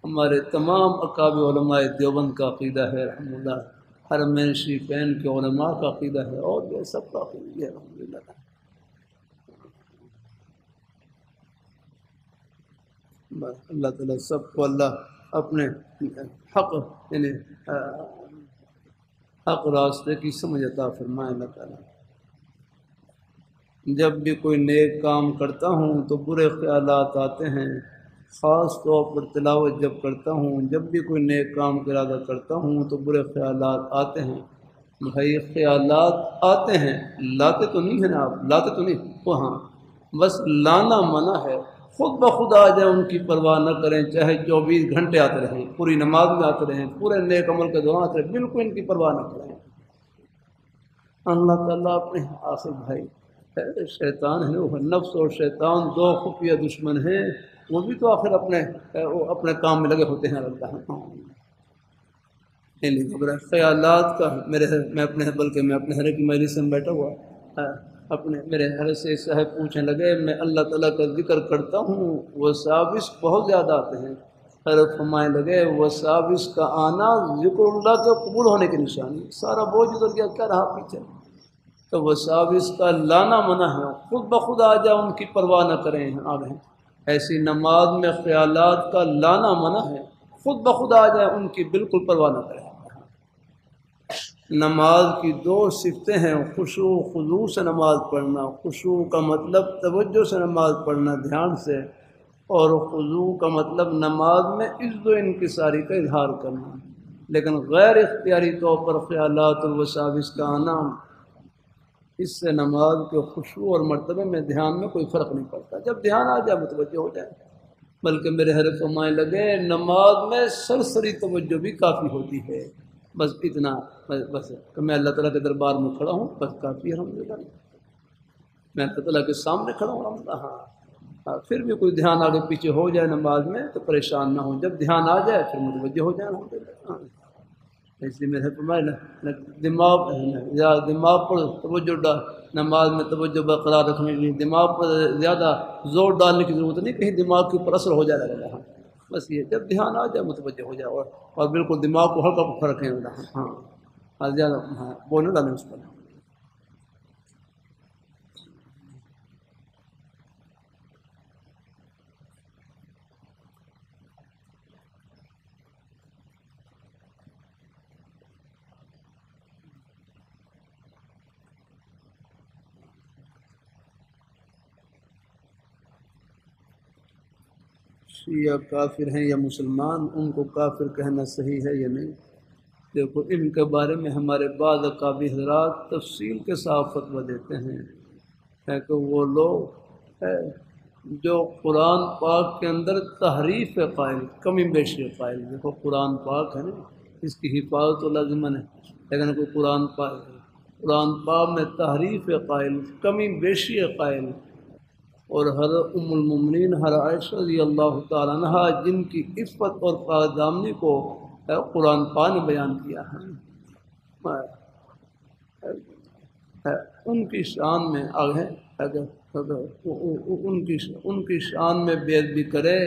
ہمارے تمام اکابر علماء دیوبند کا عقیدہ ہے رحمہ اللہ، حرمین شریفین کے علماء کا عقیدہ ہے، اور یہ سب کا عقیدہ ہے الحمدللہ۔ اللہ تعالیٰ سب کو اللہ اپنے حق یعنی حق راستے کی سمجھ عطا فرمائے اللہ تعالیٰ۔ جب بھی کوئی نیک کام کرتا ہوں تو برے خیالات آتے ہیں، خاص طور پر تلاوت جب کرتا ہوں، جب بھی کوئی نیک کام کا ارادہ کرتا ہوں تو برے خیالات آتے ہیں۔ بھائی خیالات آتے ہیں، لاتے تو نہیں ہیں نا آپ، لاتے تو نہیں وہ، ہاں بس لانا منع ہے۔ خود بخود آ جائیں، ان کی پرواہ نہ کریں، چاہے 24 گھنٹے آتے رہیں، پوری نماز میں آتے رہیں، پورے نیک عمل کے دوران آتے رہیں، بالکل ان کی پرواہ نہ کریں۔ اللہ تعالیٰ اپنے آخر بھائی شیطان ہے، وہ نفس اور شیطان دو خفیہ دشمن ہیں، وہ بھی تو آخر اپنے کام میں لگے ہوتے ہیں اللہ۔ خیالات کا میں اپنے حرے کی مجلس میں بیٹھا ہوا، میرے حضرت سے صاحب پوچھنے لگے، میں اللہ تعالیٰ کا ذکر کرتا ہوں، وساوس بہت زیادہ آتے ہیں۔ حضرت فرمانے لگے وساوس کا آنا ذکر اللہ کے قبول ہونے کی نشانی، سارا بوجھ اتر گیا، کیا رہا پیچھے؟ تو وساوس کا لانا منع ہے، خود بخود آ جائے، ان کی پرواہ نہ کریں آگے۔ ایسی نماز میں خیالات کا لانا منع ہے، خود بخود آ جائے، ان کی بالکل پرواہ نہ کریں۔ نماز کی دو صفتیں ہیں، خشوع و خضوع سے نماز پڑھنا۔ خشوع کا مطلب توجہ سے نماز پڑھنا، دھیان سے، اور خضوع کا مطلب نماز میں عجز و انکساری کا اظہار کرنا۔ لیکن غیر اختیاری طور پر خیالات اور وساوس کا آنا، اس سے نماز کے خشوع اور مرتبے میں دھیان میں کوئی فرق نہیں پڑتا، جب دھیان آ جائے متوجہ ہو جائے۔ بلکہ میرے حضرت فرمانے لگے نماز میں سرسری توجہ بھی کافی ہوتی ہے، بس اتنا، بس کہ میں اللہ تعالیٰ کے دربار میں کھڑا ہوں، بس کافی ہے الحمدللہ، میں اللہ تعالیٰ کے سامنے کھڑا ہوں الحمدللہ۔ ہاں پھر بھی کوئی دھیان آگے پیچھے ہو جائے نماز میں تو پریشان نہ ہوں، جب دھیان آ جائے پھر متوجہ ہو جائے الحمدللہ۔ اس لیے میرے فرمایا دماغ پر توجہ نماز میں توجہ برقرار رکھنے کے لیے دماغ پر زیادہ زور ڈالنے کی ضرورت نہیں، کہیں دماغ کے اوپر اثر ہو جائے گا۔ ہاں بس یہ جب دھیان آ جائے متوجہ ہو جائے، اور بالکل دماغ کو ہلکا پھلکا رکھیں، ہاں زیادہ وہ نہ ڈالیں اس پر۔ شیعہ کافر ہیں یا مسلمان، ان کو کافر کہنا صحیح ہے یا نہیں؟ دیکھو ان کے بارے میں ہمارے بعض اکابر حضرات تفصیل کے ساتھ فتویٰ دیتے ہیں کہ وہ لوگ جو قرآن پاک کے اندر تحریف قائل، کمی بیشی قائل۔ دیکھو قرآن پاک ہے نا، اس کی حفاظت و لازمن ہے، لیکن کوئی قرآن پاک میں تحریف قائل، کمی بیشی قائل، اور حضرت ام المؤمنین عائشہ رضی اللہ تعالیٰ عنہ جن کی عفت اور پاکدامنی کو قرآن پاک نے بیان کیا ہے، ان کی شان میں آگے ان کی شان میں بے ادبی کرے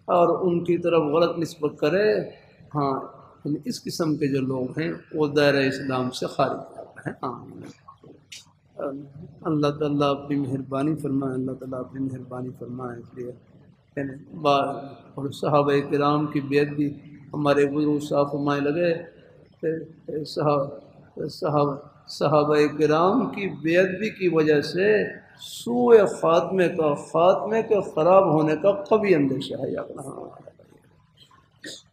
اور ان کی طرف غلط نسبت کرے، ہاں اس قسم کے جو لوگ ہیں وہ دائرہ اسلام سے خارج ہیں۔ اللہ تعالیٰ اپنی مہربانی فرمائے، اللہ تعالیٰ اپنی مہربانی فرمائے۔ اس لیے اور صحابہ کرام کی بے ادبی، ہمارے بزرگ صاحب فرمانے لگے صحابہ کرام کی بے ادبی کی وجہ سے سوء خاتمے کے خراب ہونے کا قوی اندیشہ ہے۔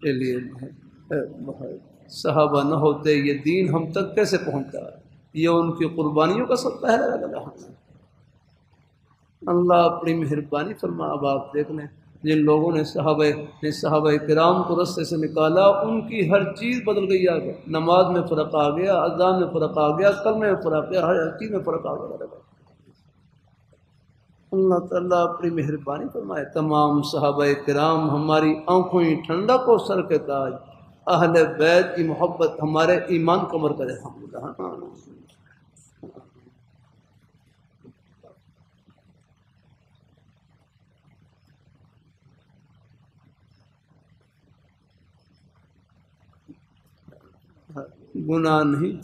کے لیے صحابہ نہ ہوتے یہ دین ہم تک کیسے پہنچتا ہے؟ یہ ان کی قربانیوں کا سب پہلا ہے۔ اللہ اپنی مہربانی فرما۔ اب آپ دیکھ لیں جن لوگوں نے صحابہ کرام کو رستے سے نکالا، ان کی ہر چیز بدل گئی، آ گیا نماز میں فرق آ گیا، اذان میں فرق آ گیا، کلمے میں فرق آ گیا، ہر چیز میں فرق آ گیا۔ اللہ تعالیٰ اپنی مہربانی فرمائے۔ تمام صحابہ کرام ہماری آنکھوں ہی ٹھنڈک اور سر کے تاج، اہل بیت کی محبت ہمارے ایمان کا مرکز ہے الحمدللہ۔ گناہ نہیں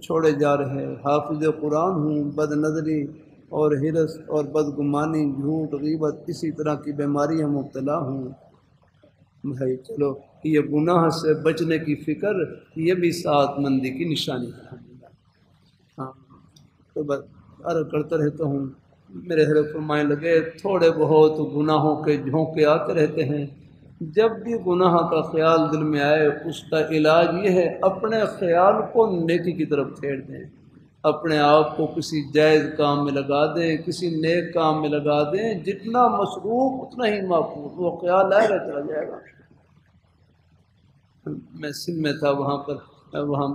چھوڑے جا رہے، حافظ قرآن ہوں، بد نظری اور حرص اور بدگمانی، جھوٹ، غیبت، اسی طرح کی بیماریاں مبتلا ہوں۔ بھائی چلو یہ گناہ سے بچنے کی فکر یہ بھی سعادت مندی کی نشانی ہے۔ ہاں تو بس عرض کرتا رہتا ہوں، میرے حضرت فرمائے لگے تھوڑے بہت گناہوں کے جھونکے آتے رہتے ہیں، جب بھی گناہ کا خیال دل میں آئے اس کا علاج یہ ہے اپنے خیال کو نیکی کی طرف پھیر دیں، اپنے آپ کو کسی جائز کام میں لگا دیں، کسی نیک کام میں لگا دیں، جتنا مصروف اتنا ہی محفوظ، وہ خیال آئے گا چلا جائے گا۔ میں سندھ میں تھا، وہاں پر وہاں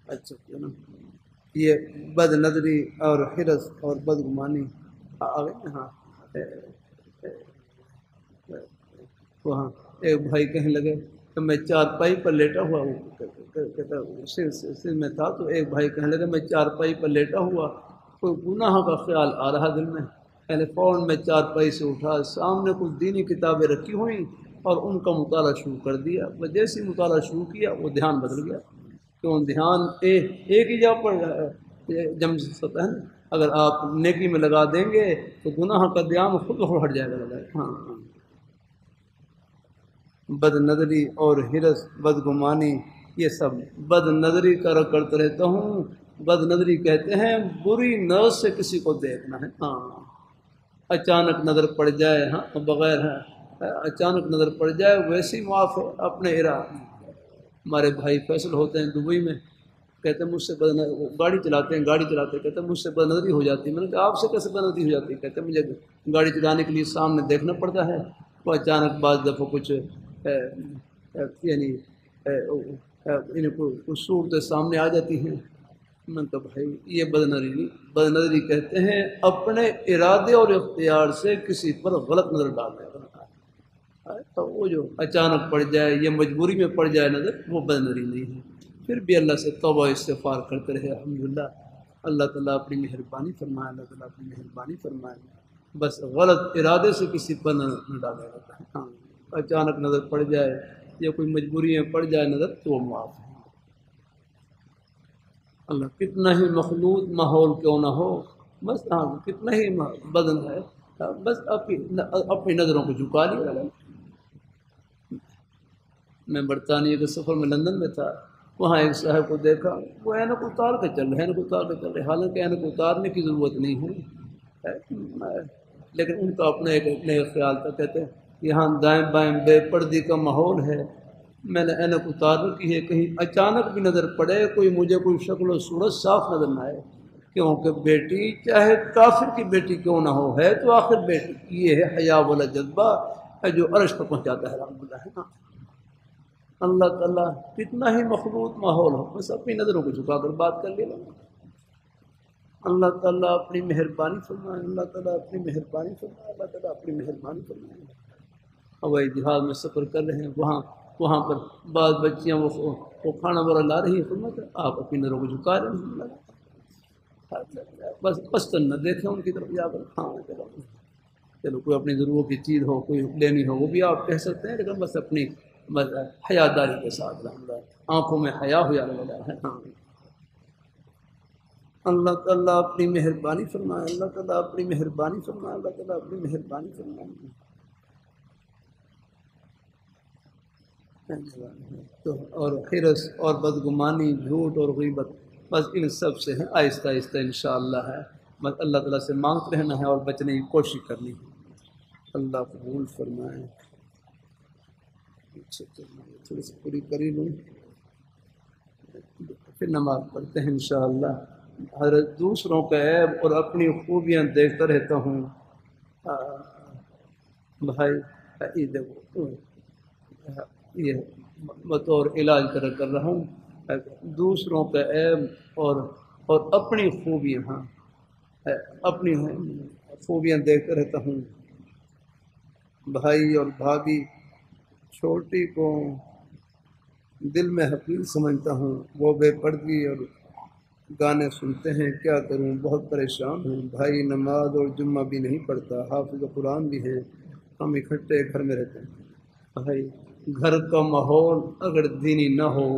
اچھا یہ بد نظری اور حرص اور بدگمانی ہاں وہاں ایک بھائی کہنے لگے کہ میں چارپائی پر لیٹا ہوا ہوں، کہتا سندھ میں تھا، تو ایک بھائی کہنے لگے میں چارپائی پر لیٹا ہوا، کوئی گناہ کا خیال آ رہا دل میں، یعنی فوراً میں چارپائی سے اٹھا، سامنے کچھ دینی کتابیں رکھی ہوئیں اور ان کا مطالعہ شروع کر دیا۔ میں جیسے ہی مطالعہ شروع کیا وہ دھیان بدل گیا، کیوں دھیان ایک ہی جگہ پر جم سکتا ہے نا، اگر آپ نیکی میں لگا دیں گے تو گناہ کا دھیان خود بخود ہٹ جائے گا۔ ہاں بد نظری اور حرص، بدگمانی، یہ سب بد نظری کرتا رہتا ہوں۔ بد نظری کہتے ہیں بری نظر سے کسی کو دیکھنا ہے، ہاں اچانک نظر پڑ جائے، ہاں بغیر اچانک نظر پڑ جائے ویسی معاف ہے اپنے ارادے۔ ہمارے بھائی فیصل ہوتے ہیں دبئی میں، کہتے ہیں مجھ سے گاڑی چلاتے ہیں، کہتے ہیں مجھ سے بد نظری ہو جاتی ہے۔ میں نے کہا آپ سے کیسے بد نظری ہو جاتی ہے؟ کہتے ہیں مجھے گاڑی چلانے کے لیے سامنے دیکھنا پڑتا ہے، وہ اچانک بعض دفعہ کچھ یعنی کچھ صورتیں سامنے آ جاتی ہیں۔ میں نے کہا بھائی یہ بد نظری نہیں، بد نظری کہتے ہیں اپنے ارادے اور اختیار سے کسی پر غلط نظر ڈالنے کا، تو وہ جو اچانک پڑ جائے یا مجبوری میں پڑ جائے نظر، وہ بد نظری نہیں ہے۔ پھر بھی اللہ سے توبہ استغفار کرتے رہے الحمدللہ، اللہ تعالیٰ اپنی مہربانی فرمائے، اللہ تعالیٰ اپنی مہربانی فرمائے، بس غلط ارادے سے کسی پر نہ ڈالے رہتا ہے۔ ہاں اچانک نظر پڑ جائے یا کوئی مجبوری میں پڑ جائے نظر تو وہ معاف ہے۔ اللہ کتنا ہی مخلوط ماحول کیوں نہ ہو، بس ہاں کتنا ہی بدن ہے، بس اپنی نظروں کو جھکا لیا۔ میں برطانیہ کے سفر میں لندن میں تھا، وہاں ایک صاحب کو دیکھا، وہ اینک اتار کے چل رہے، حالانکہ اینک اتارنے کی ضرورت نہیں ہے، لیکن ان کا اپنا ایک خیال تھا، کہتے ہیں یہاں دائیں بائیں بے پردی کا ماحول ہے، میں نے اینک اتار رکھی ہے، کہیں اچانک بھی نظر پڑے مجھے کوئی شکل و صورت صاف نظر نہ آئے، کیونکہ بیٹی چاہے کافر کی بیٹی کیوں نہ ہو ہے تو آخر بیٹی، یہ ہے حیا والا جذبہ ہے جو عرش پر پہنچاتا ہے الحمدللہ۔ اللہ تعالیٰ کتنا ہی مخلوط ماحول ہو، بس اپنی نظروں کو جھکا کر بات کر لینا۔ اللہ تعالیٰ اپنی مہربانی فرمائے، اللہ تعالیٰ اپنی مہربانی فرمائے، اللہ تعالیٰ اپنی مہربانی فرمائے۔ ہوائی جہاز میں سفر کر رہے ہیں، وہاں پر بعض بچیاں وہ کھانا وغیرہ لا رہی ہیں، فرماتے ہیں آپ اپنی نظروں کو جھکا رہے ہیں، بس نہ دیکھیں ان کی طرف جا کر، ہاں چلو کوئی اپنی ضرورت کی چیز ہو، کوئی لینی ہو، وہ بھی آپ کہہ سکتے ہیں، لیکن بس اپنی حیا داری کے ساتھ رہنا، آنکھوں میں حیا ہوا لگا ہے۔ ہاں اللہ تعالیٰ اپنی مہربانی فرمائے، اللہ تعالیٰ اپنی مہربانی فرمائے، اللہ تعالیٰ اپنی مہربانی فرمائے۔ تو اور حرص اور بدگمانی، جھوٹ اور غیبت، بس ان سب سے ہیں آہستہ آہستہ انشاءاللہ ہے، بس اللہ تعالیٰ سے مانگتے رہنا ہے اور بچنے کی کوشش کرنی ہے۔ اللہ قبول فرمائے۔ تھوڑی سی پوری کری لوں پھر نماز پڑھتے ہیں انشاءاللہ۔ حضرت دوسروں کا عیب اور اپنی خوبیاں دیکھتا رہتا ہوں، بھائی یہ دیکھو یہ بطور علاج کر رہا ہوں، دوسروں کا عیب اور اپنی خوبیاں، ہاں اپنی خوبیاں دیکھتا رہتا ہوں، بھائی اور بھابھی چھوٹی کو دل میں حقیر سمجھتا ہوں، وہ بے پردگی اور گانے سنتے ہیں، کیا کروں بہت پریشان ہوں۔ بھائی نماز اور جمعہ بھی نہیں پڑھتا، حافظ قرآن بھی ہیں، ہم اکٹھے گھر میں رہتے ہیں۔ بھائی گھر کا ماحول اگر دینی نہ ہو،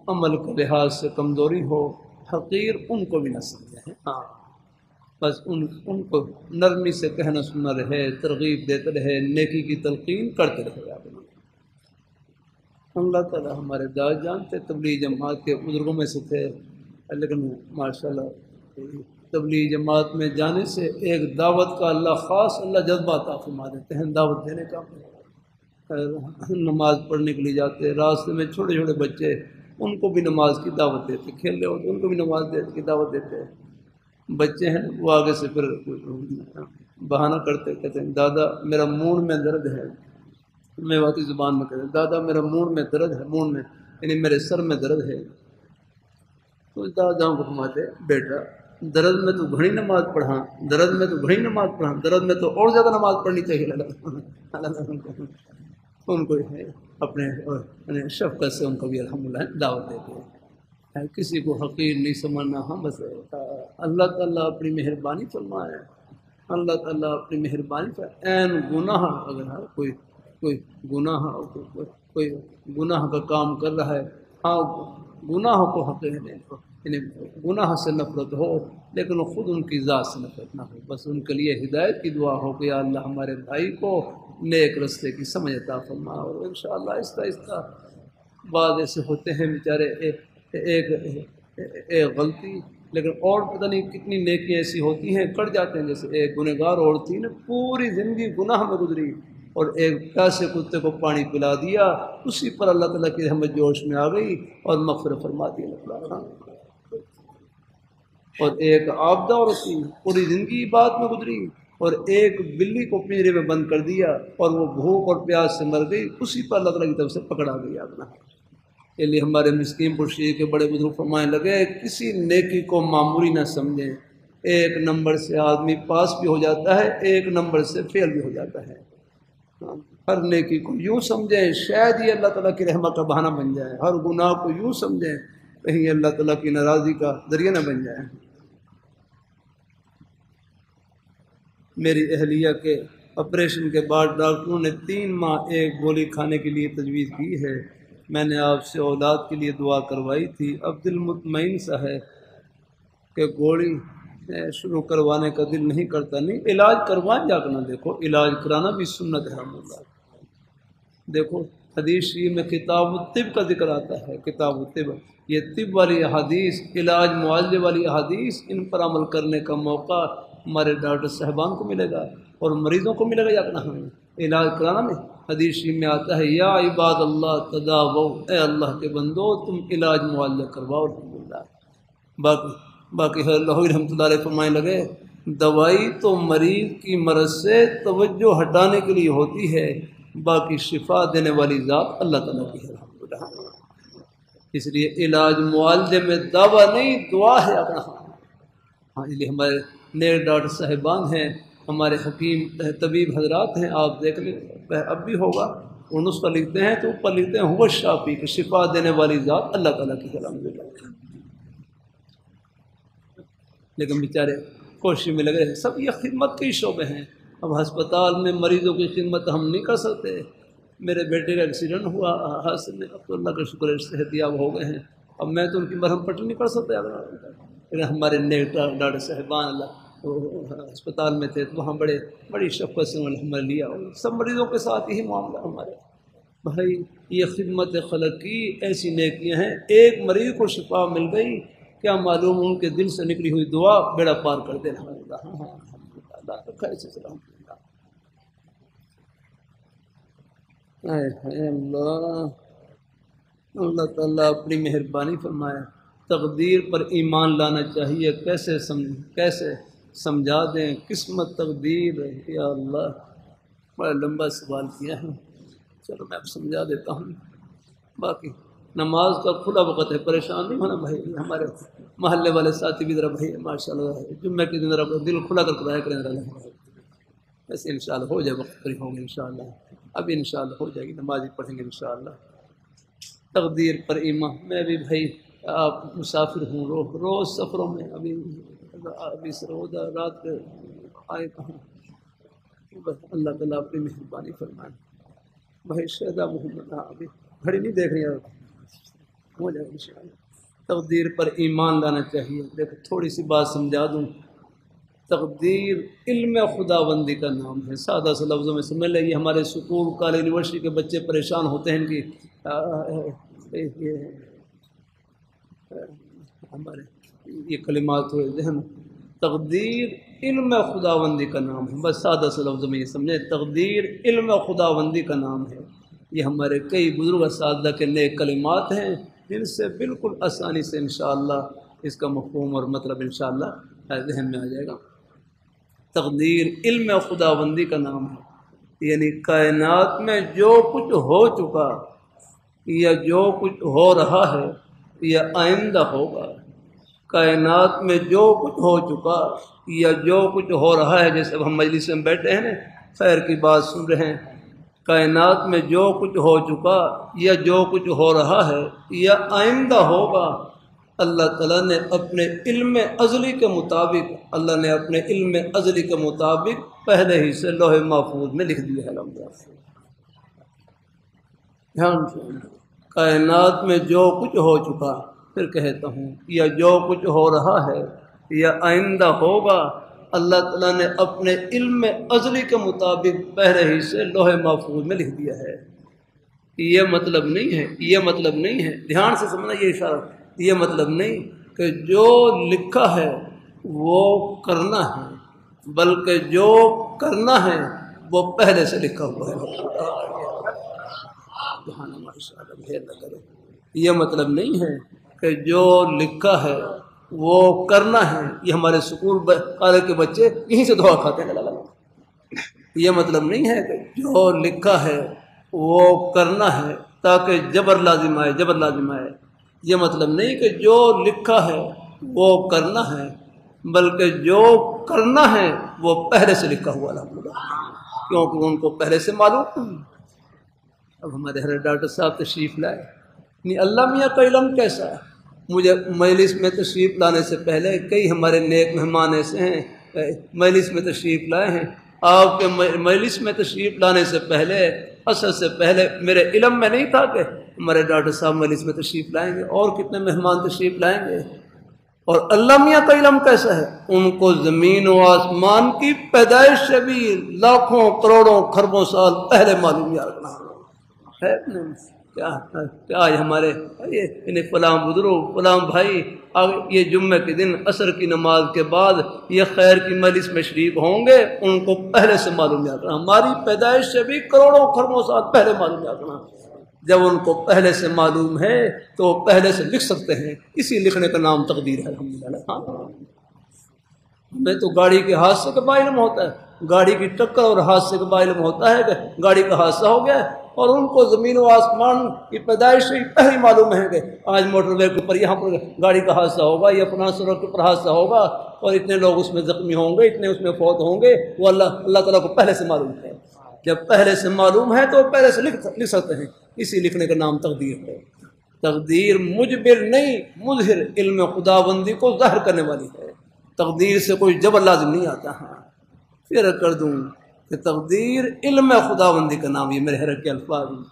عمل کے لحاظ سے کمزوری ہو، حقیر ان کو بھی نہ سمجھیں۔ ہاں بس ان کو نرمی سے کہنا سننا رہے، ترغیب دیتے رہے، نیکی کی تلقین کرتے رہے۔ آپ اللہ تعالیٰ ہمارے دادا جان تھے، تبلیغ جماعت کے بزرگوں میں سے تھے، لیکن ماشاءاللہ تبلیغ جماعت میں جانے سے ایک دعوت کا اللہ خاص اللہ جذبہ عطا فرما دیتے ہیں، دعوت دینے کا۔ نماز پڑھنے کے لیے جاتے، راستے میں چھوٹے چھوٹے بچے، ان کو بھی نماز کی دعوت دیتے، کھیل رہے ہوتے ان کو بھی نماز کی دعوت دیتے۔ بچے ہیں وہ آگے سے پھر بہانہ کرتے، کہتے ہیں دادا میرا منہ میں درد ہے، میواتی زبان میں کہتے ہیں دادا میرا منہ میں درد ہے، منہ میں یعنی میرے سر میں درد ہے۔ تو دادا کو فرماتے بیٹا درد میں تو گھڑی نماز پڑھا، درد میں تو گھڑی نماز پڑھا، درد میں تو اور زیادہ نماز پڑھنی چاہیے۔ ان کو اپنے شفقت سے ان کو بھی الحمدللہ دعوت دیتے ہیں، کسی کو حقیر نہیں سمجھنا۔ ہاں بس اللہ تعالیٰ اپنی مہربانی فرمائے، اللہ تعالیٰ اپنی مہربانی فرمائے۔ این گناہ اگر کوئی گناہ کا کام کر رہا ہے، ہاں گناہ کو حقیر نہیں، یعنی گناہ سے نفرت ہو لیکن خود ان کی ذات سے نفرت نہ ہو، بس ان کے لیے ہدایت کی دعا ہو کہ یا اللہ ہمارے بھائی کو نیک رستے کی سمجھ عطا فرما۔ اور انشاءاللہ آہستہ آہستہ بعض ایسے ہوتے ہیں بیچارے ایک غلطی، لیکن اور پتہ نہیں کتنی نیکیاں ایسی ہوتی ہیں کٹ جاتے ہیں۔ جیسے ایک گنہگار عورت تھی نا، پوری زندگی گناہ میں گزری اور ایک پیاسے کتے کو پانی پلا دیا، اسی پر اللہ تعالیٰ کی رحمت جوش میں آ گئی اور مغفرت فرما دی اللہ تعالیٰ۔ اور ایک عابدہ عورت تھی، پوری زندگی عبادت میں گزری اور ایک بلی کو پنجرے میں بند کر دیا اور وہ بھوک اور پیاس سے مر گئی، اسی پر اللہ تعالیٰ کی طرف سے پکڑا گئی اپنا۔ اس لیے ہمارے مسکین پرشیر کے بڑے بزرگ فرمانے لگے کسی نیکی کو معمولی نہ سمجھیں، ایک نمبر سے آدمی پاس بھی ہو جاتا ہے، ایک نمبر سے فیل بھی ہو جاتا ہے۔ ہر نیکی کو یوں سمجھیں شاید یہ اللہ تعالیٰ کی رحمت کا بہانہ بن جائے، ہر گناہ کو یوں سمجھیں کہیں اللہ تعالیٰ کی ناراضی کا ذریعہ نہ بن جائے۔ میری اہلیہ کے آپریشن کے بعد ڈاکٹروں نے 3 ماہ ایک گولی کھانے کے لیے تجویز کی ہے، میں نے آپ سے اولاد کے لیے دعا کروائی تھی، اب دل مطمئن سا ہے کہ گولی شروع کروانے کا دل نہیں کرتا۔ نہیں، علاج کروائیں جا کر نہ، دیکھو علاج کرانا بھی سنت ہے اللہ۔ دیکھو حدیث شریف میں کتاب الطب کا ذکر آتا ہے، کتاب الطب، یہ طب والی احادیث، علاج معالجے والی احادیث، ان پر عمل کرنے کا موقع ہمارے ڈاکٹر صاحبان کو ملے گا اور مریضوں کو ملے گا یا اپنا ہمیں علاج کرانا میں۔ حدیث شریف میں آتا ہے یا عباد اللہ تداووا، اے اللہ کے بندو تم علاج معالجہ کرواؤ الحمدللہ۔ باقی اللہ رحمۃ اللہ علیہ فرمانے لگے دوائی تو مریض کی مرض سے توجہ ہٹانے کے لیے ہوتی ہے، باقی شفا دینے والی ذات اللہ تعالیٰ کی ہے الحمدللہ۔ اس لیے علاج معالجے میں دعویٰ نہیں، دعا ہے اپنا۔ ہاں اس لیے ہمارے نیک ڈاکٹر صاحبان ہیں، ہمارے حکیم طبیب حضرات ہیں، آپ دیکھ لیں اب بھی ہوگا، وہ نسخہ لکھتے ہیں تو اوپر لکھتے ہیں ہوا الشافی، کہ شفا دینے والی ذات اللہ تعالیٰ کی الحمدللہ۔ لیکن بیچارے کوشش میں لگے ہیں، سب یہ خدمت کے ہی شعبے ہیں۔ اب ہسپتال میں مریضوں کی خدمت ہم نہیں کر سکتے۔ میرے بیٹے کا ایکسیڈنٹ ہوا حادثے میں، اب تو اللہ کا شکر ہے صحت یاب ہو گئے ہیں، اب میں تو ان کی مرہم پٹی نہیں کر سکتا۔ لیکن ہمارے نیک ڈاکٹر صاحبان اللہ ہسپتال میں تھے تو وہاں بڑی شفقت سے انہوں نے لیا، اور سب مریضوں کے ساتھ یہی معاملہ ہمارے۔ بھائی یہ خدمت خلق کی ایسی نیکیاں ہیں، ایک مریض کو شفا مل گئی، کیا معلوم ان کے دل سے نکلی ہوئی دعا بیڑا پار کر دے۔ اللہ تعالیٰ اپنی مہربانی فرمائے، تقدیر پر ایمان لانا چاہیے، کیسے سمجھا دیں قسمت تقدیر؟ یا اللہ بڑا لمبا سوال کیا ہے، چلو میں اب سمجھا دیتا ہوں۔ باقی نماز کا کھلا وقت ہے، پریشان نہیں ہونا بھائی، ہمارے محلے والے ساتھی بھی ذرا بھائی ماشاء اللہ جمعہ کے دن ذرا دل کھلا کر کرایا کریں ذرا۔ ایسے انشاءاللہ ہو جائے، وقت پر ہوں گے انشاءاللہ، ابھی انشاءاللہ ہو جائے گی، نماز ہی پڑھیں گے انشاءاللہ۔ تقدیر پر ایمان، میں بھی بھائی آپ مسافر ہوں، روز سفروں میں، ابھی سرودا رات کے آئے کہاں، بس اللہ تعالیٰ اپنی مہربانی فرمائے۔ بھائی شہدہ محمد، ابھی گھڑی نہیں دیکھ رہی، ہو جائے انشاءاللہ۔ تقدیر پر ایمان لانا چاہیے۔ دیکھو تھوڑی سی بات سمجھا دوں، تقدیر علم خداوندی کا نام ہے، سادہ سے لفظوں میں سمجھ لیں۔ یہ ہمارے اسکول کالج یونیورسٹی کے بچے پریشان ہوتے ہیں کہ ہمارے یہ کلمات ہوئے ذہن۔ تقدیر علم خداوندی کا نام ہے، بس سادہ سے لفظوں میں یہ سمجھیں، تقدیر علم خداوندی کا نام ہے۔ یہ ہمارے کئی بزرگ اساتذہ کے نئے کلمات ہیں جن سے بالکل آسانی سے انشاءاللہ اس کا مفہوم اور مطلب انشاءاللہ ذہن میں آ جائے گا۔ تقدیر علم خداوندی کا نام ہے، یعنی کائنات میں جو کچھ ہو چکا یا جو کچھ ہو رہا ہے یا آئندہ ہوگا، کائنات میں جو کچھ ہو چکا یا جو کچھ ہو رہا ہے، جیسے اب ہم مجلس میں بیٹھے ہیں نا، خیر کی بات سن رہے ہیں، کائنات میں جو کچھ ہو چکا یا جو کچھ ہو رہا ہے یا آئندہ ہوگا، اللہ تعالیٰ نے اپنے علم ازلی کے مطابق، اللہ نے اپنے علم ازلی کے مطابق پہلے ہی سے لوح محفوظ میں لکھ دیا ہے۔ دھیان سے، کائنات میں جو کچھ ہو چکا، پھر کہتا ہوں، یا جو کچھ ہو رہا ہے یا آئندہ ہوگا، اللہ تعالیٰ نے اپنے علم ازلی کے مطابق پہلے ہی سے لوح محفوظ میں لکھ دیا ہے۔ یہ مطلب نہیں ہے، یہ مطلب نہیں ہے، دھیان سے سمجھنا یہ اشارہ، یہ مطلب نہیں کہ جو لکھا ہے وہ کرنا ہے، بلکہ جو کرنا ہے وہ پہلے سے لکھا ہوا ہے۔ یہ مطلب نہیں ہے کہ جو لکھا ہے وہ کرنا ہے۔ یہ ہمارے اسکول کالج کے بچے یہیں سے دعا کھاتے ہیں۔ یہ مطلب نہیں ہے کہ جو لکھا ہے وہ کرنا ہے تاکہ جبر لازم آئے، جبر لازم آئے۔ یہ مطلب نہیں کہ جو لکھا ہے وہ کرنا ہے، بلکہ جو کرنا ہے وہ پہلے سے لکھا ہوا الحمدللہ، کیونکہ ان کو پہلے سے معلوم۔ اب ہمارے حضرت ڈاکٹر صاحب تشریف لائے، نہیں اللہ میاں کا علم کیسا ہے؟ مجھے مجلس میں تشریف لانے سے پہلے کئی ہمارے نیک مہمان ایسے ہیں مجلس میں تشریف لائے ہیں، آپ کے مجلس میں تشریف لانے سے پہلے، اثر سے پہلے میرے علم میں نہیں تھا کہ ہمارے ڈاکٹر صاحب مجلس میں تشریف لائیں گے اور کتنے مہمان تشریف لائیں گے۔ اور اللہ میاں کا علم کیسا ہے؟ ان کو زمین و آسمان کی پیدائش سے بھی لاکھوں کروڑوں خربوں سال پہلے معلوم یا رکھنا ہے۔ کیا آج ہمارے فلاں بزرگ فلاں بھائی یہ جمعے کے دن عصر کی نماز کے بعد یہ خیر کی مجلس میں شریک ہوں گے، ان کو پہلے سے معلوم یا رکھنا، ہماری پیدائش سے بھی کروڑوں خربوں سال پہلے معلوم یا رکھنا۔ جب ان کو پہلے سے معلوم ہے تو وہ پہلے سے لکھ سکتے ہیں، اسی لکھنے کا نام تقدیر ہے الحمدللہ۔ ہاں، ہمیں تو گاڑی کے حادثے کا با علم ہوتا ہے، گاڑی کی ٹکر اور حادثے کا با علم ہوتا ہے کہ گاڑی کا حادثہ ہو گیا، اور ان کو زمین و آسمان کی پیدائش سے پہلے معلوم ہے کہ آج موٹر وے کے اوپر یہاں پر گاڑی کا حادثہ ہوگا یا فلاں سڑک کے اوپر حادثہ ہوگا اور اتنے لوگ اس میں زخمی ہوں گے، اتنے اس میں فوت ہوں گے۔ وہ اللہ تعالیٰ کو پہلے سے معلوم ہے۔ جب پہلے سے معلوم ہے تو پہلے سے لکھ سکتے ہیں، اسی لکھنے کا نام تقدیر ہے۔ تقدیر مجبر نہیں، مظہر علم خداوندی کو ظاہر کرنے والی ہے۔ تقدیر سے کوئی جبر لازم نہیں آتا۔ ہاں پھر کر دوں کہ تقدیر علم خداوندی کا نام، یہ میرے حضرت کے الفاظ ہیں،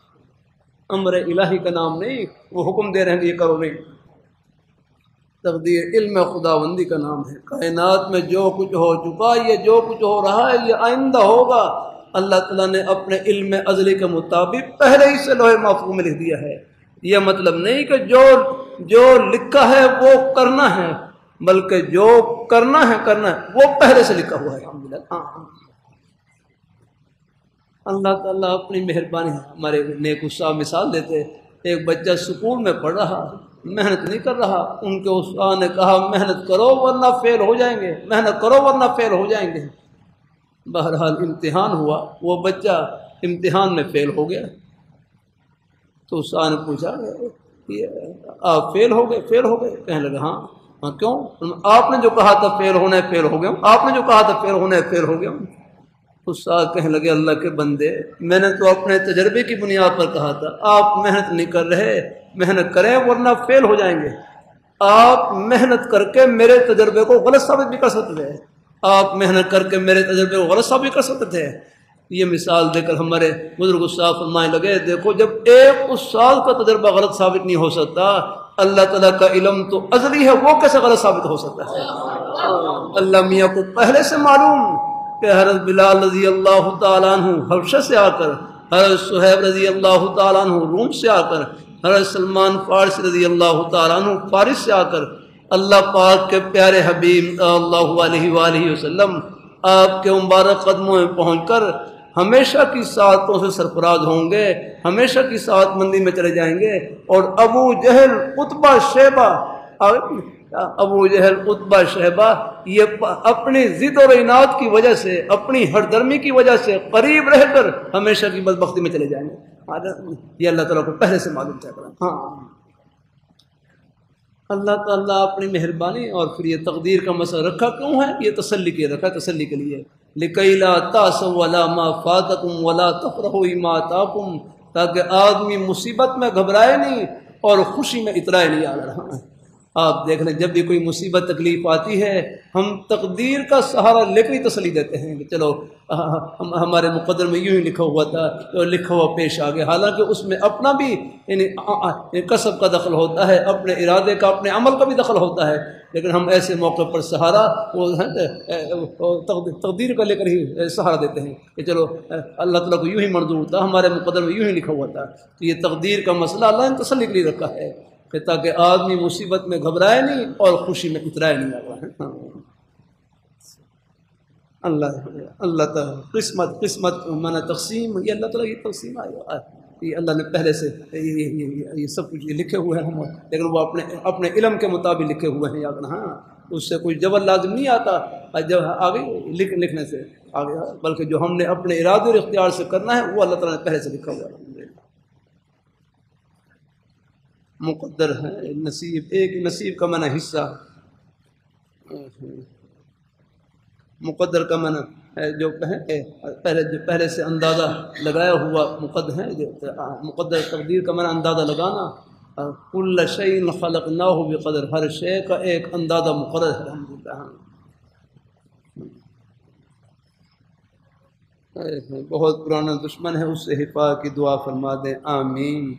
امر الہی کا نام نہیں، وہ حکم دے رہے ہیں کہ یہ کرو نہیں۔ تقدیر علم خداوندی کا نام ہے۔ کائنات میں جو کچھ ہو چکا، یہ جو کچھ ہو رہا ہے، یہ آئندہ ہوگا، اللہ تعالیٰ نے اپنے علم ازلی کے مطابق پہلے ہی سے لوح محفوظ میں لکھ دیا ہے۔ یہ مطلب نہیں کہ جو لکھا ہے وہ کرنا ہے، بلکہ جو کرنا ہے وہ پہلے سے لکھا ہوا ہے الحمدللہ۔ اللہ تعالیٰ اپنی مہربانی، ہمارے نیک استاد مثال دیتے، ایک بچہ سکول میں پڑھ رہا، محنت نہیں کر رہا، ان کے استاد نے کہا محنت کرو ورنہ فیل ہو جائیں گے، محنت کرو ورنہ فیل ہو جائیں گے۔ بہرحال امتحان ہوا، وہ بچہ امتحان میں فیل ہو گیا، تو استاد نے پوچھا آپ فیل ہو گئے؟ کہنے لگا ہاں کیوں؟ آپ نے جو کہا تھا فیل ہونا ہے فیل ہو گیا، آپ نے جو کہا تھا فیل ہونا ہے فیل ہو گیا۔ استاد کہنے لگے اللہ کے بندے، میں نے تو اپنے تجربے کی بنیاد پر کہا تھا، آپ محنت نہیں کر رہے، محنت کریں ورنہ فیل ہو جائیں گے۔ آپ محنت کر کے میرے تجربے کو غلط ثابت بھی کر سکتے تھے، آپ محنت کر کے میرے تجربے کو غلط ثابت بھی کر سکتے تھے۔ یہ مثال دے کر ہمارے بزرگ استاد فرمانے لگے دیکھو جب ایک استاد کا تجربہ غلط ثابت نہیں ہو سکتا، اللہ تعالیٰ کا علم تو ازلی ہے، وہ کیسے غلط ثابت ہو سکتا ہے؟ اللہ میاں کو پہلے سے معلوم کہ حضرت بلال رضی اللہ تعالیٰ عنہ حبشہ سے آ کر، حضرت صہیب رضی اللہ تعالیٰ عنہ روم سے آ کر، حضرت سلمان فارسی رضی اللہ تعالیٰ عنہ فارس سے آ کر اللہ پاک کے پیارے حبیب صلی اللہ علیہ وآلہ وسلم آپ کے مبارک قدموں میں پہنچ کر ہمیشہ کی سعادتوں سے سرفراز ہوں گے، ہمیشہ کی سعادت مندی میں چلے جائیں گے۔ اور ابو جہل عتبہ شیبہ، ابو جہل عتبہ شیبہ یہ اپنی ضد اور عناد کی وجہ سے، اپنی ہردرمی کی وجہ سے قریب رہ کر ہمیشہ کی بدبختی میں چلے جائیں گے۔ یہ اللہ تعالیٰ کو پہلے سے معلوم تھا۔ ہاں اللہ تعالیٰ اپنی مہربانی اور پھر یہ تقدیر کا مسئلہ رکھا کیوں ہے؟ یہ تسلی کے رکھا، تسلی کے لیے، لِكَيْ لَا تَأْسَوْا وَلَا مَا فَاتَكُمْ وَلَا تَفْرَحُوا بِمَا آتَاكُمْ، تاکہ آدمی مصیبت میں گھبرائے نہیں اور خوشی میں اترائے نہیں آ رہا ہے۔ آپ دیکھ لیں جب بھی کوئی مصیبت تکلیف آتی ہے ہم تقدیر کا سہارا لے کر ہی تسلی دیتے ہیں کہ چلو ہمارے مقدر میں یوں ہی لکھا ہوا تھا تو لکھا ہوا پیش آ گیا، حالانکہ اس میں اپنا بھی یعنی کسب کا دخل ہوتا ہے، اپنے ارادے کا، اپنے عمل کا بھی دخل ہوتا ہے، لیکن ہم ایسے موقع پر سہارا وہ تقدیر کا لے کر ہی سہارا دیتے ہیں کہ چلو اللہ تعالیٰ کو یوں ہی منظور تھا، ہمارے مقدر میں یوں ہی لکھا ہوا تھا۔ تو یہ تقدیر کا مسئلہ اللہ نے تسلی کے لیے رکھا ہے کہ تاکہ آدمی مصیبت میں گھبرائے نہیں اور خوشی میں اترائے نہیں آ رہا ہے۔ اللہ تعالیٰ قسمت مانا تقسیم، یہ اللہ تعالیٰ کی تقسیم آئے، یہ اللہ نے پہلے سے یہ سب کچھ لکھے ہوئے ہیں، لیکن وہ اپنے علم کے مطابق لکھے ہوئے ہیں، یاد رہا۔ اس سے کوئی جبر لازم نہیں آتا جب آگے لکھنے سے آگے، بلکہ جو ہم نے اپنے ارادے اور اختیار سے کرنا ہے وہ اللہ تعالیٰ نے پہلے سے لکھا ہوا ہے۔ مقدر ہے نصیب، ایک نصیب کا معنی حصہ، مقدر کا معنی ہے جو پہلے سے اندازہ لگایا ہوا مقدر ہے، مقدر تقدیر کا معنی اندازہ لگانا۔ کل شیء خلقناہ بقدر، ہر شے کا ایک اندازہ مقرر ہے۔ الحمدللہ بہت پرانا دشمن ہے، اس سے حفاظت کی دعا فرما دیں، آمین۔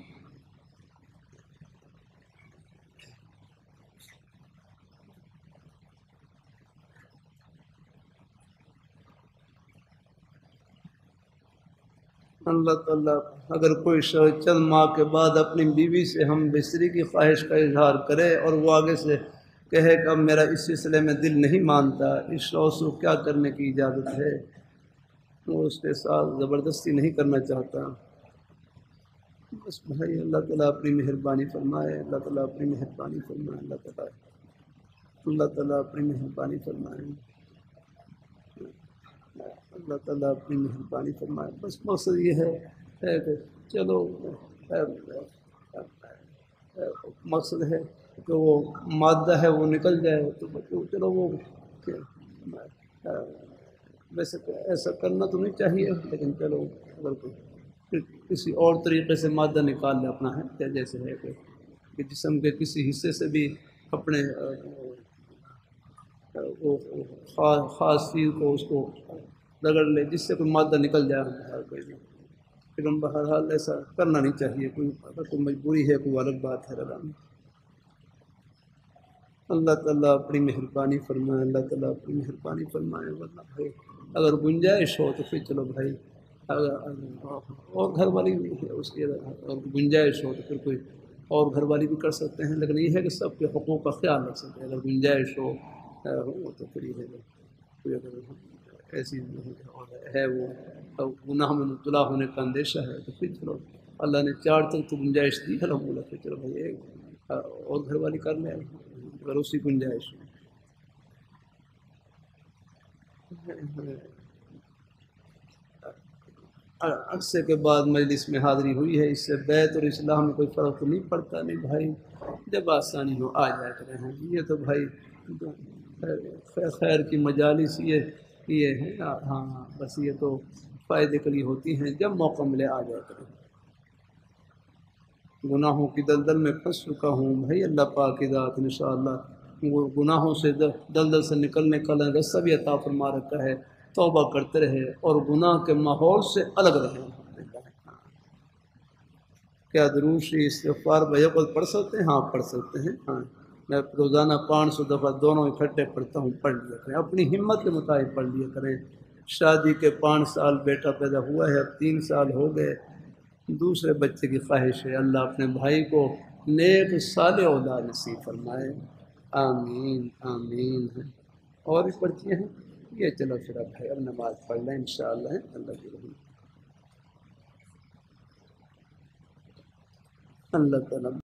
اللہ تعالیٰ اگر کوئی شخص چند ماہ کے بعد اپنی بیوی سے ہم بستری کی خواہش کا اظہار کرے اور وہ آگے سے کہے کہ اب میرا اس سلسلے میں دل نہیں مانتا، اس شخص کو کیا کرنے کی اجازت ہے؟ وہ اس کے ساتھ زبردستی نہیں کرنا چاہتا، بس بھائی اللہ تعالیٰ اپنی مہربانی فرمائے، اللہ تعالیٰ اپنی مہربانی فرمائے، اللہ تعالیٰ اپنی مہربانی فرمائے، اللہ تعالیٰ اپنی مہربانی فرمائے۔ بس مقصد یہ ہے کہ چلو مقصد ہے کہ وہ مادہ ہے وہ نکل جائے تو چلو وہ ویسے ایسا کرنا تو نہیں چاہیے، لیکن چلو اگر کسی اور طریقے سے مادہ نکال لے اپنا ہے، جیسے ہے کہ جسم کے کسی حصے سے بھی اپنے وہ خاص چیز کو اس کو رگڑ لے جس سے کوئی مادہ نکل جائے، لیکن بہرحال ایسا کرنا نہیں چاہیے، کوئی مجبوری ہے کوئی الگ بات ہے۔ اللہ تعالیٰ اپنی مہربانی فرمائے، اللہ تعالیٰ اپنی مہربانی فرمائے، ورنہ بھائی اگر گنجائش ہو تو پھر چلو بھائی، اور گھر والی بھی ہے اس کی اگر گنجائش ہو تو پھر کوئی اور گھر والی بھی کر سکتے ہیں، لیکن یہ ہے کہ سب کے حقوق کا خیال رکھ سکتے ہیں۔ اگر گنجائش ہو تو پھر یہ ہے اگر ایسی ہے وہ گناہ میں مبتلا ہونے کا اندیشہ ہے تو پھر چلو اللہ نے 4 تک تو گنجائش دی ہے، الحمدللہ، پھر چلو بھائی ایک اور گھر والی کر لیں اگر اسی گنجائش ہو۔ عرصے کے بعد مجلس میں حاضری ہوئی ہے، اس سے بیت اور اسلام میں کوئی فرق تو نہیں پڑتا؟ نہیں بھائی، جب آسانی ہو آ جایا کریں۔ یہ تو بھائی خیر کی مجالس، یہ یہ ہے ہاں بس یہ تو فائدے کے لیے ہوتی ہیں، جب موقع ملے آ جایا کریں۔ گناہوں کی دلدل میں پھنس چکا ہوں بھائی، اللہ پاک کی ذات انشاءاللہ وہ گناہوں سے دلدل سے نکلنے کا راستہ بھی عطا فرما رکھا ہے۔ توبہ کرتے رہے اور گناہ کے ماحول سے الگ رہے۔ کیا درود شریف استغفار بیقل پڑھ سکتے ہیں؟ ہاں پڑھ سکتے ہیں، ہاں میں روزانہ 500 دفعہ دونوں اکٹھے پڑھتا ہوں، پڑھ لیا کریں، اپنی ہمت کے مطابق پڑھ لیا کریں۔ شادی کے 5 سال بیٹا پیدا ہوا ہے، اب 3 سال ہو گئے، دوسرے بچے کی خواہش ہے، اللہ اپنے بھائی کو نیک صالح اولاد نصیب فرمائے، آمین آمین۔ اور بھی پرچیاں ہیں یہ، چلو پھر اب ہے، اب نماز پڑھ لیں انشاءاللہ، اللہ کی رحمت، اللہ تعالیٰ